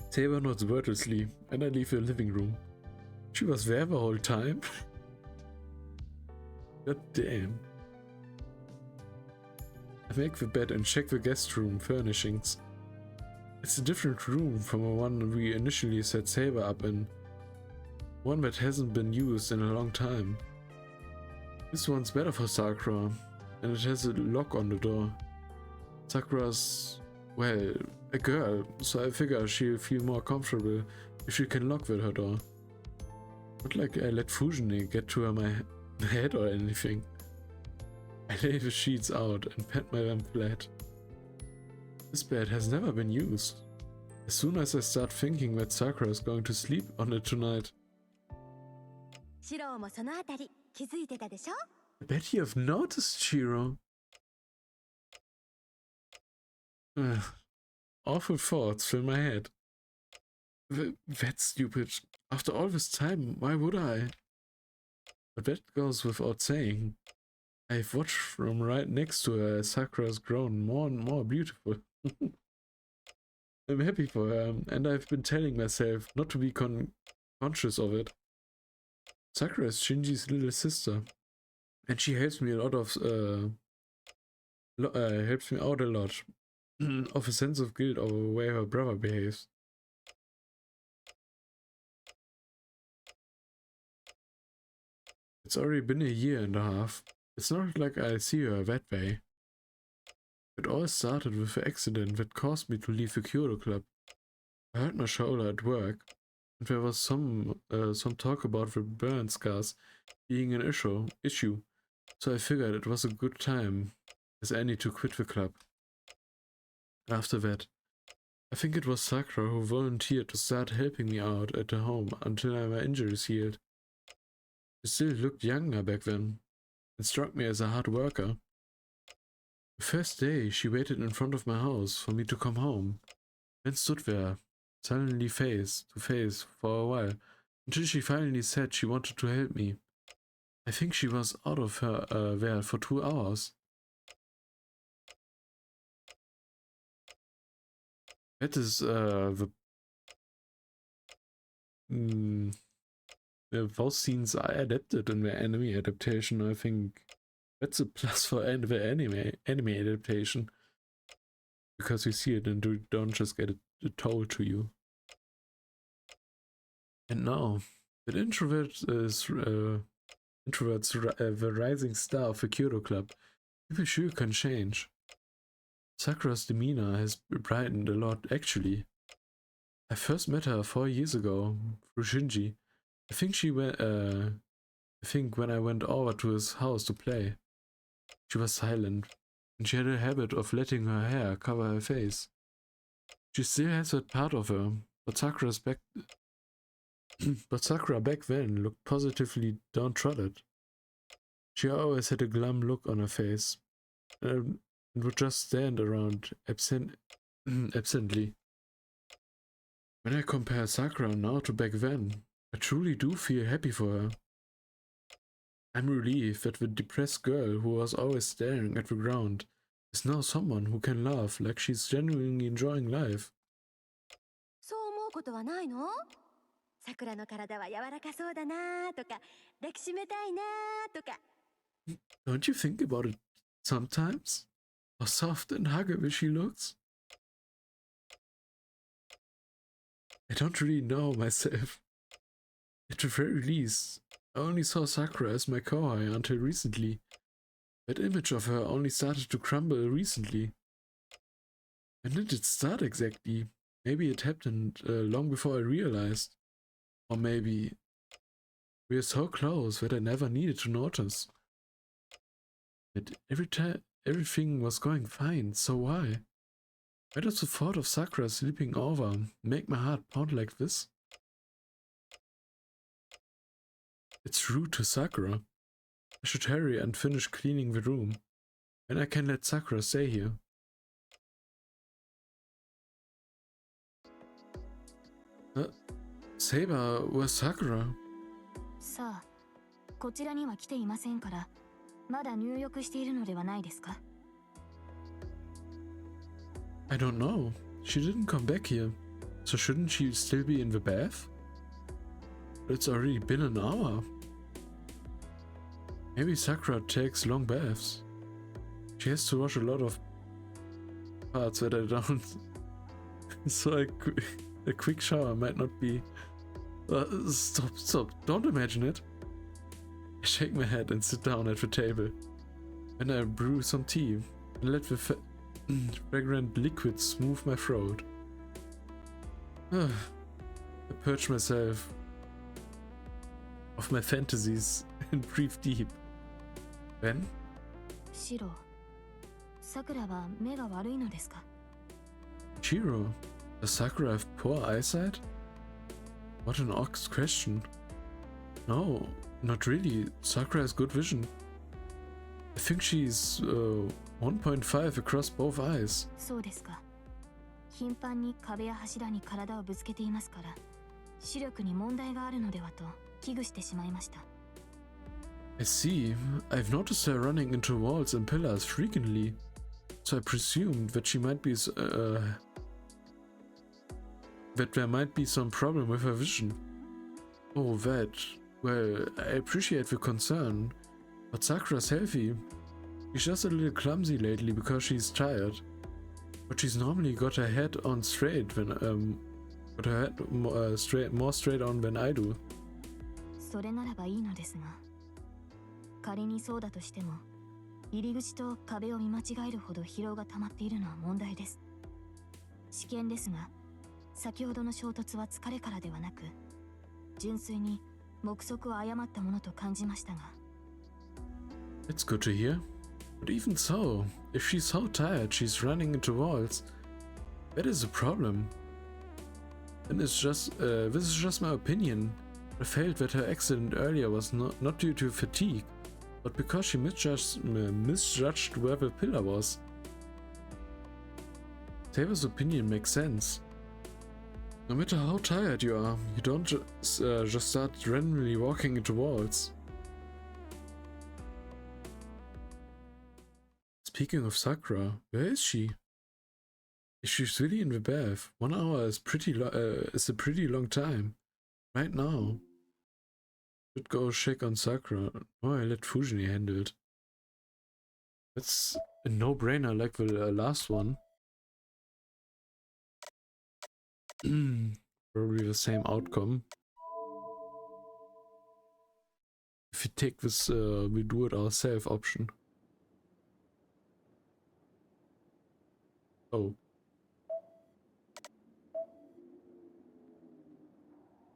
Speaker 1: Saber nods wordlessly, and I leave the living room. She was there the whole time? God damn. I make the bed and check the guest room furnishings. It's a different room from the one we initially set Saber up in. One that hasn't been used in a long time. This one's better for Sakura, and it has a lock on the door. Sakura's, well, a girl, so I figure she'll feel more comfortable if she can lock with her door. Not like I let Fujine get to my head or anything. I lay the sheets out and pat my them flat. This bed has never been used. As soon as I start thinking that Sakura is going to sleep on it tonight.
Speaker 4: シロもそのあたり気づいてたでしょ。
Speaker 1: I bet you have noticed, Shiro. Awful thoughts fill my head. That's stupid. After all this time, why would I? But that goes without saying. I've watched from right next to her as Sakura's grown more and more beautiful. I'm happy for her, and I've been telling myself not to be conscious of it. Sakura is Shinji's little sister, and she helps me a lot of helps me out a lot of a sense of guilt over the way her brother behaves. It's already been a year and a half. It's not like I see her that way. It all started with the accident that caused me to leave the Kyoto Club. I hurt my shoulder at work, and there was some talk about the burn scars being an issue, so I figured it was a good time as any to quit the club. After that, I think it was Sakura who volunteered to start helping me out at the home until my injuries healed. She still looked younger back then, and struck me as a hard worker. The first day, she waited in front of my house for me to come home, then stood there, suddenly face to face for a while, until she finally said she wanted to help me. I think she was out of her there for 2 hours. That is those scenes are adapted in the anime adaptation. I think that's a plus for the anime adaptation, because you see it and you don't just get it told to you. And now, that introverts the rising star of the Kyoto Club, people sure can change. Sakura's demeanor has brightened a lot, actually. I first met her 4 years ago through Shinji. I think when I went over to his house to play. She was silent, and she had a habit of letting her hair cover her face. She still has that part of her, but Sakura back then looked positively downtrodden. She always had a glum look on her face. and would just stand around absently. When I compare Sakura now to back then, I truly do feel happy for her. I'm relieved that the depressed girl who was always staring at the ground is now someone who can laugh like she's genuinely enjoying life.
Speaker 4: そう思うことはないの？桜の体は柔らかそうだなとか、抱きしめたいなとか。
Speaker 1: Don't you think about it sometimes? How soft and huggable she looks? I don't really know myself. At the very least, I only saw Sakura as my kawaii until recently. That image of her only started to crumble recently. When did it start exactly? Maybe it happened long before I realized. Or maybe we are so close that I never needed to notice. But every time everything was going fine, so why? Why does the thought of Sakura sleeping over make my heart pound like this? It's rude to Sakura. I should hurry and finish cleaning the room. Then I can let Sakura stay here. Saber, where's Sakura?
Speaker 2: さあ、こちらには来ていませんから、まだ入浴しているのではないですか？
Speaker 1: I don't know. She didn't come back here. So shouldn't she still be in the bath? It's already been an hour. Maybe Sakura takes long baths. She has to wash a lot of parts that I don't. So a quick shower might not be. Stop. Don't imagine it. I shake my head and sit down at the table. Then I brew some tea and let the fragrant liquid smooth my throat. I purge myself of my fantasies and breathe deep. Then?
Speaker 2: シロ、さくらは目が悪いのですか？
Speaker 1: Chiro, does Sakura have poor eyesight? What an odd question. No, not really. Sakura has good vision. I think she's 1.5 across both eyes.
Speaker 2: そうですか。頻繁に壁や柱に体をぶつけていますから、視力に問題があるのではと危惧してしまいました。
Speaker 1: I see. I've noticed her running into walls and pillars frequently, so I presumed that she might be that there might be some problem with her vision. Oh, that. Well, I appreciate the concern, but Sakura's healthy. She's just a little clumsy lately because she's tired. But she's normally got her head on straight when got her head more straight on than I do.
Speaker 2: それならばいいのですが、仮にそうだとしても、入り口と壁を見間違えるほど疲労が溜まっているのは問題です。試験ですが、先ほどの衝突は疲れからではなく、純粋に目測を誤ったものと感じましたが。
Speaker 1: It's good to hear. But even so, if she's so tired she's running into walls, that is a problem. And this is just my opinion. I felt that her accident earlier was not due to fatigue, but because she misjudged where the pillar was. Saber's opinion makes sense. No matter how tired you are, you don't just start randomly walking into walls. Speaking of Sakura, where is she? If she's really in the bath, 1 hour is is a pretty long time. Right now. Should go check on Sakura. Oh, I let Fujini handle it. That's a no-brainer like the last one. Probably the same outcome. If you take this we do it ourselves option. Oh.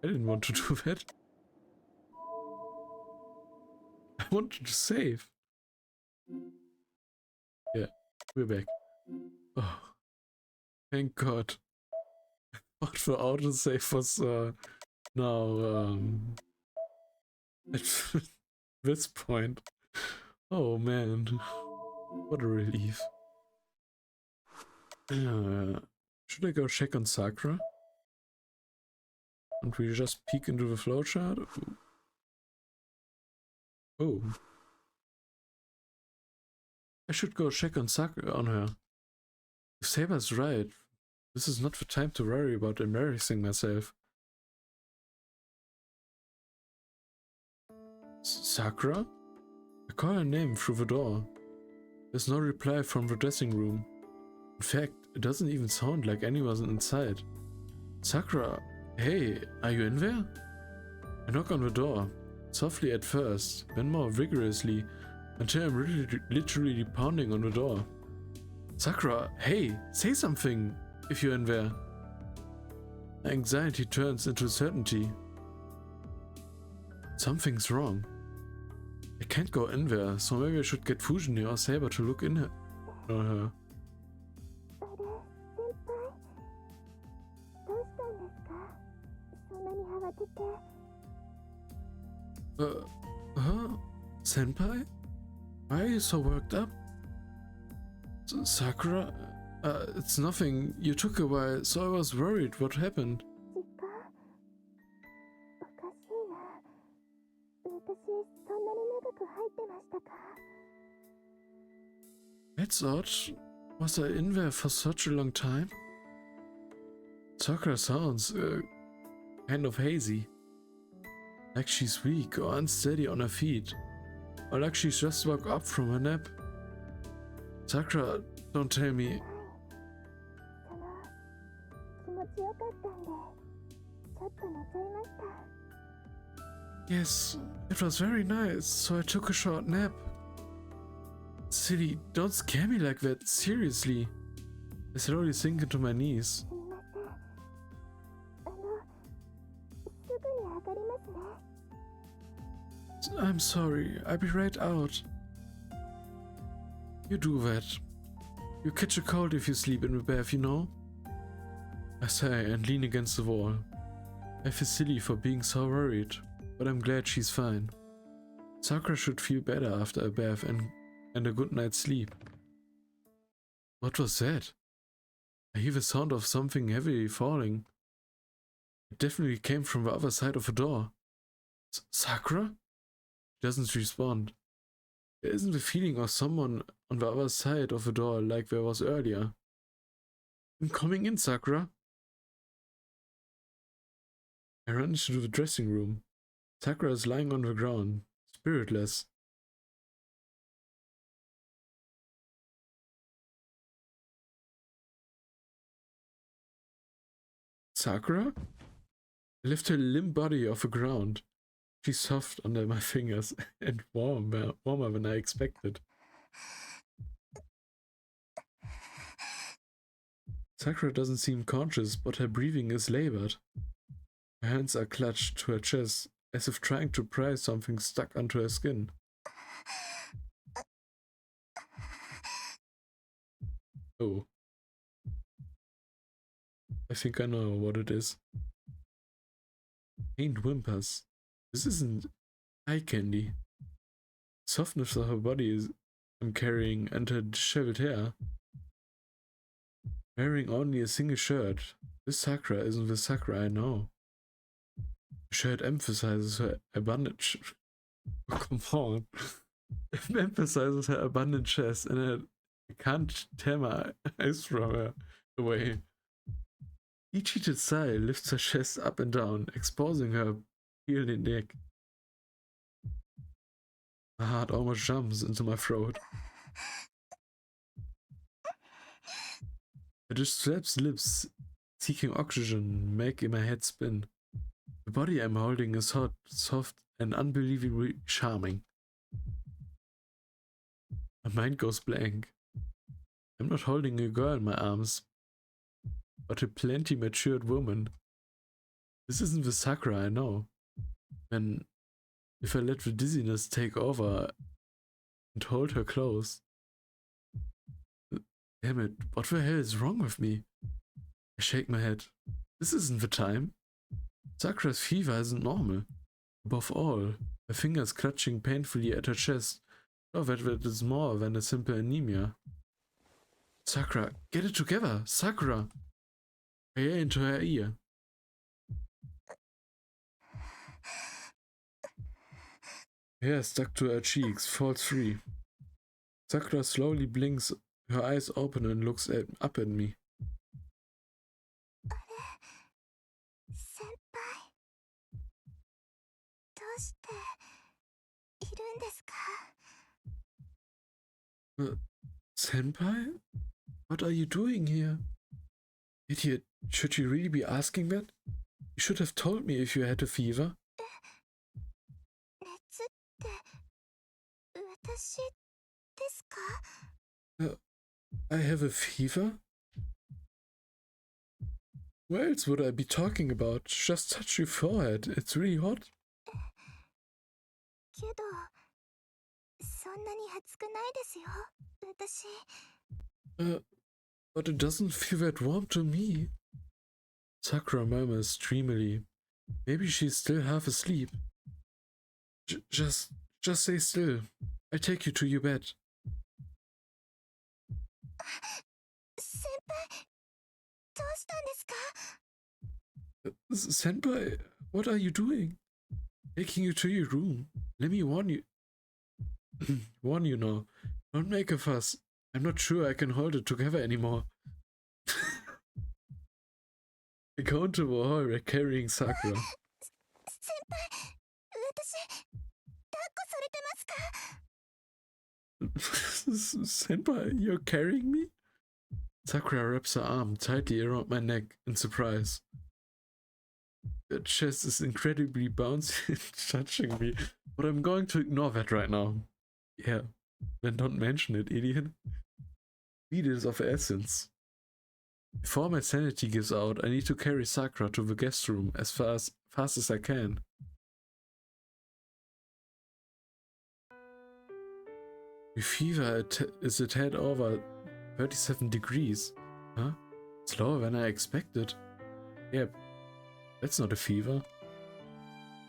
Speaker 1: I didn't want to do that. I wanted to save. Yeah, we're back. Oh, thank God. But the autosave was now at this point. Oh man, what a relief. Should I go check on Sakura? And we just peek into the flowchart? Oh. I should go check on Sakura on her. If Saber's right, this is not the time to worry about embarrassing myself. Sakura? I call her name through the door. There's no reply from the dressing room. In fact, it doesn't even sound like anyone's inside. Sakura, hey, are you in there? I knock on the door, softly at first, then more vigorously, until I'm literally pounding on the door. Sakura, hey, say something if you're in there. My anxiety turns into certainty. Something's wrong. I can't go in there, so maybe I should get Fujini or Saber to look in her.
Speaker 3: Senpai? どうしたんですか？そんなに慌てて。
Speaker 1: Senpai? Why are you so worked up? Sakura? It's nothing. You took a while, so I was worried. What happened?
Speaker 3: 時間？おかしいな。私、そんなに長く入ってましたか？
Speaker 1: That's odd. Was I in there for such a long time? Sakura sounds kind of hazy. Like she's weak or unsteady on her feet. Or like she's just woke up from her nap. Sakura, don't tell me.
Speaker 3: 気持ちよかったんで、ちょっと寝ちゃいました。
Speaker 1: Yes, it was very nice, so I took a short nap. Silly, don't scare me like that, seriously. I slowly sink into my knees.
Speaker 3: すみません。すぐに上がりますね。
Speaker 1: I'm sorry, I'll be right out. You do that. You catch a cold if you sleep in the bath, you know? I sigh and lean against the wall. I feel silly for being so worried, but I'm glad she's fine. Sakura should feel better after a bath and a good night's sleep. What was that? I hear the sound of something heavy falling. It definitely came from the other side of the door. Sakura? She doesn't respond. There isn't the feeling of someone on the other side of the door like there was earlier. I'm coming in, Sakura. I run into the dressing room. Sakura is lying on the ground, spiritless. Sakura? I lift her limp body off the ground. She's soft under my fingers and warmer than I expected. Sakura doesn't seem conscious, but her breathing is labored. Her hands are clutched to her chest, as if trying to pry something stuck onto her skin. Oh. I think I know what it is. Faint whimpers. This isn't eye candy. Softness of her body I'm carrying and her disheveled hair. Wearing only a single shirt, this Sakura isn't the Sakura I know. The shirt emphasizes her abundant oh, come on. It emphasizes her abundant chest and I can't tear my eyes from her away. Each heated sigh lifts her chest up and down, exposing her peeling neck. My heart almost jumps into my throat. Her distressed lips, seeking oxygen, make my head spin. The body I'm holding is hot, soft, and unbelievably charming. My mind goes blank. I'm not holding a girl in my arms, but a plenty matured woman. This isn't the Sakura I know. And if I let the dizziness take over and hold her close. Damn it, what the hell is wrong with me? I shake my head. This isn't the time. Sakura's fever isn't normal. Above all, her fingers clutching painfully at her chest show that it is more than a simple anemia. Sakura, get it together! Sakura! I yell into her ear. Hair stuck to her cheeks, falls free. Sakura slowly blinks, her eyes open and looks up at me.
Speaker 3: 先輩、どうしているんですか？
Speaker 1: Senpai? What are you doing here? Idiot, should you really be asking that? You should have told me if you had a fever.
Speaker 3: 熱って私ですか？
Speaker 1: I have a fever? Where else would I be talking about? Just touch your forehead, it's really hot.
Speaker 3: けどそんなに熱くないですよ、私。
Speaker 1: But it doesn't feel that warm to me. Sakura murmurs dreamily. Maybe she's still half asleep. Just stay still. I'll take you to your bed.
Speaker 3: 先輩、どうしたんですか？
Speaker 1: Senpai, what are you doing? Taking you to your room. Let me warn you. Warn you now. Don't make a fuss. I'm not sure I can hold it together anymore. I go into the hall carrying Sakura.
Speaker 3: 先輩、私、抱っこされてますか？
Speaker 1: Senpai, you're carrying me? Sakura wraps her arm tightly around my neck in surprise. Her chest is incredibly bouncy and touching me, but I'm going to ignore that right now. Yeah, then don't mention it, idiot. Speed is of essence. Before my sanity gives out, I need to carry Sakura to the guest room as fast as I can. My fever is a tad over 37 degrees. Huh? It's lower than I expected. Yep, that's not a fever.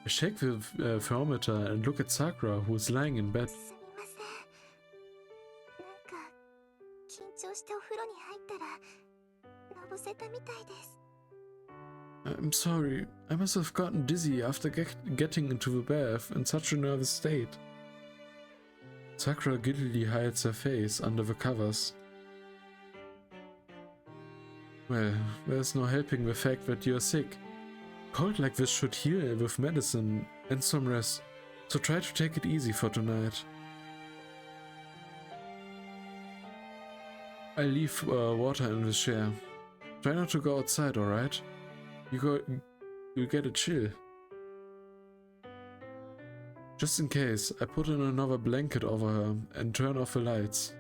Speaker 1: I shake the thermometer and look at Sakura, who is lying in bed.
Speaker 3: すみません。なんか緊張してお風呂に入ったらのぼせたみたいです。
Speaker 1: I'm sorry, I must have gotten dizzy after getting into the bath in such a nervous state. Sakura giddily hides her face under the covers. Well, there's no helping the fact that you're sick. A cold like this should heal with medicine and some rest, so try to take it easy for tonight. I'll leave water in the chair. Try not to go outside, alright? You'll get a chill. Just in case, I put in another blanket over her and turn off the lights.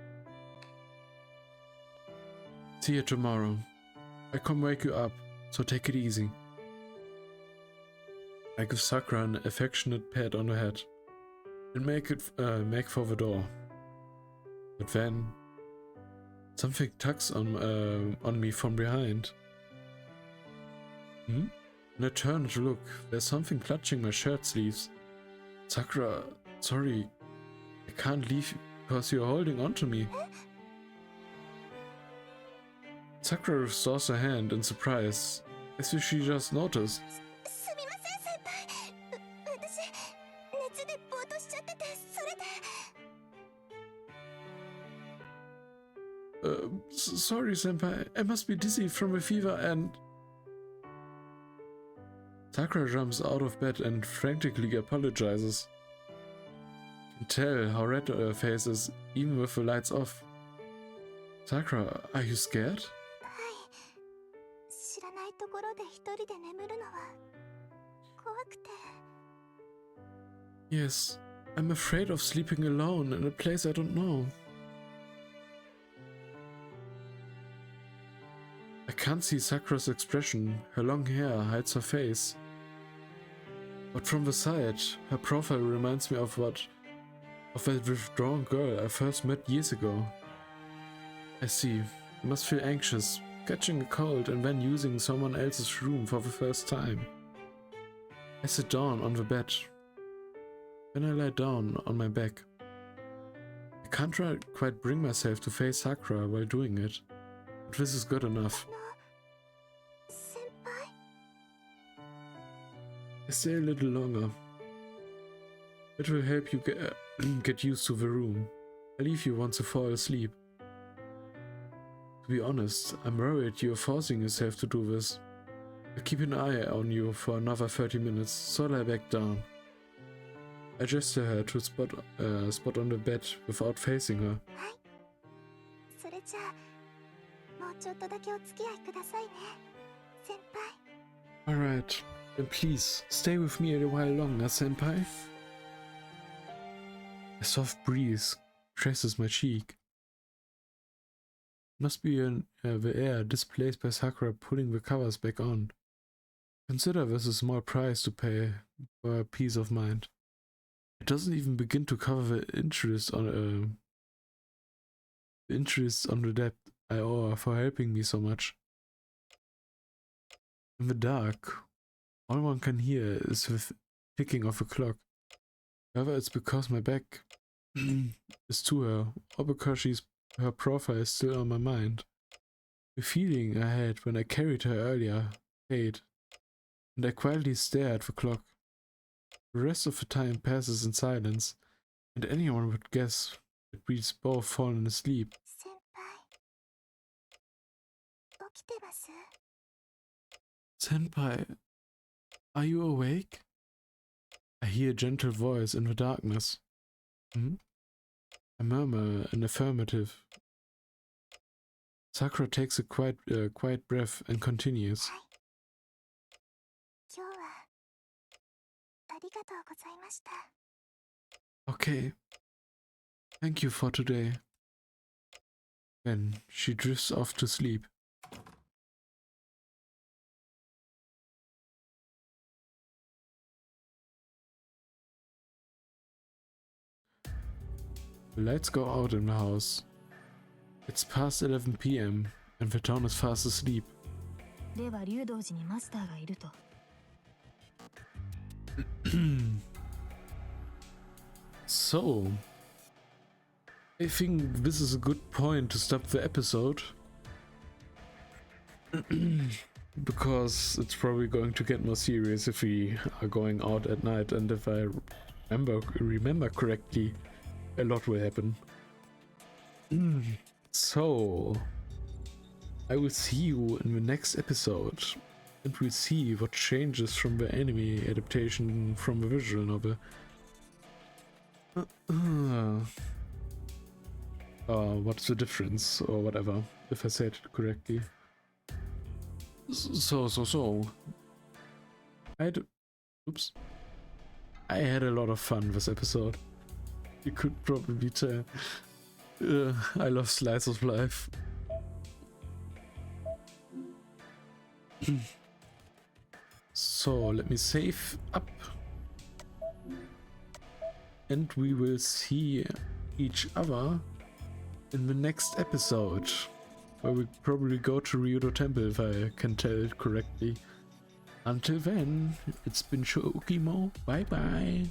Speaker 1: See you tomorrow. I come wake you up, so take it easy. I give Sakura an affectionate pat on the head and make for the door. But then something tugs on me from behind. When I turn to look, there's something clutching my shirt sleeves. Sakura, sorry, I can't leave because you're holding on to me. Sakura restores her hand in surprise, as if she just noticed.
Speaker 3: すみません先輩。私熱でぼーっとしちゃってて、それで。
Speaker 1: Sorry, senpai, I must be dizzy from a fever and... Sakura jumps out of bed and frantically apologizes. You can tell how red her face is, even with the lights off. Sakura, are you scared?
Speaker 3: はい。知らないところで一人で眠るのは怖くて。
Speaker 1: Yes, I'm afraid of sleeping alone in a place I don't know. I can't see Sakura's expression, her long hair hides her face. But from the side, her profile reminds me of that withdrawn girl I first met years ago. I see, you must feel anxious, catching a cold and then using someone else's room for the first time. I sit down on the bed. Then I lie down on my back. I can't quite bring myself to face Sakura while doing it. But this is good enough.
Speaker 3: 先輩
Speaker 1: Stay a little longer. It will help you get used to the room. I leave you once you fall asleep. To be honest, I'm worried you're forcing yourself to do this. I'll keep an eye on you for another 30 minutes, so lie back down. I gesture her to a spot on the bed without facing her.
Speaker 3: それじゃあもうちょっとだけお付き合いくださいね先輩
Speaker 1: Alright, then please, stay with me a while longer, senpai. A soft breeze caresses my cheek. Must be the air displaced by Sakura pulling the covers back on. Consider this a small price to pay for peace of mind. It doesn't even begin to cover the interest on the debt I owe her for helping me so much. In the dark, all one can hear is the ticking of a clock. Whether it's because my back is to her, or because her profile is still on my mind. The feeling I had when I carried her earlier fade, and I quietly stare at the clock. The rest of the time passes in silence, and anyone would guess that we'd both fallen asleep.
Speaker 3: 先輩起きてます
Speaker 1: Senpai, are you awake? I hear a gentle voice in the darkness. Hmm? I murmur an affirmative. Sakura takes a quiet breath and continues.
Speaker 3: 今日はありがとうございました
Speaker 1: Okay. Thank you for today. Then she drifts off to sleep. The lights go out in the house. It's past 11 p.m. and the town is fast asleep.
Speaker 2: では竜道寺にマスターがいると
Speaker 1: So, I think this is a good point to stop the episode. Because it's probably going to get more serious if we are going out at night, and if I remember correctly, a lot will happen. So, I will see you in the next episode, and we'll see what changes from the anime adaptation from the visual novel. What's the difference, or whatever, if I said it correctly. So. I had a lot of fun this episode. You could probably tell. I love slice of life. So let me save up. And we will see each other in the next episode, where we probably go to Ryudo Temple, if I can tell it correctly. Until then, it's been Shokimo. Bye bye.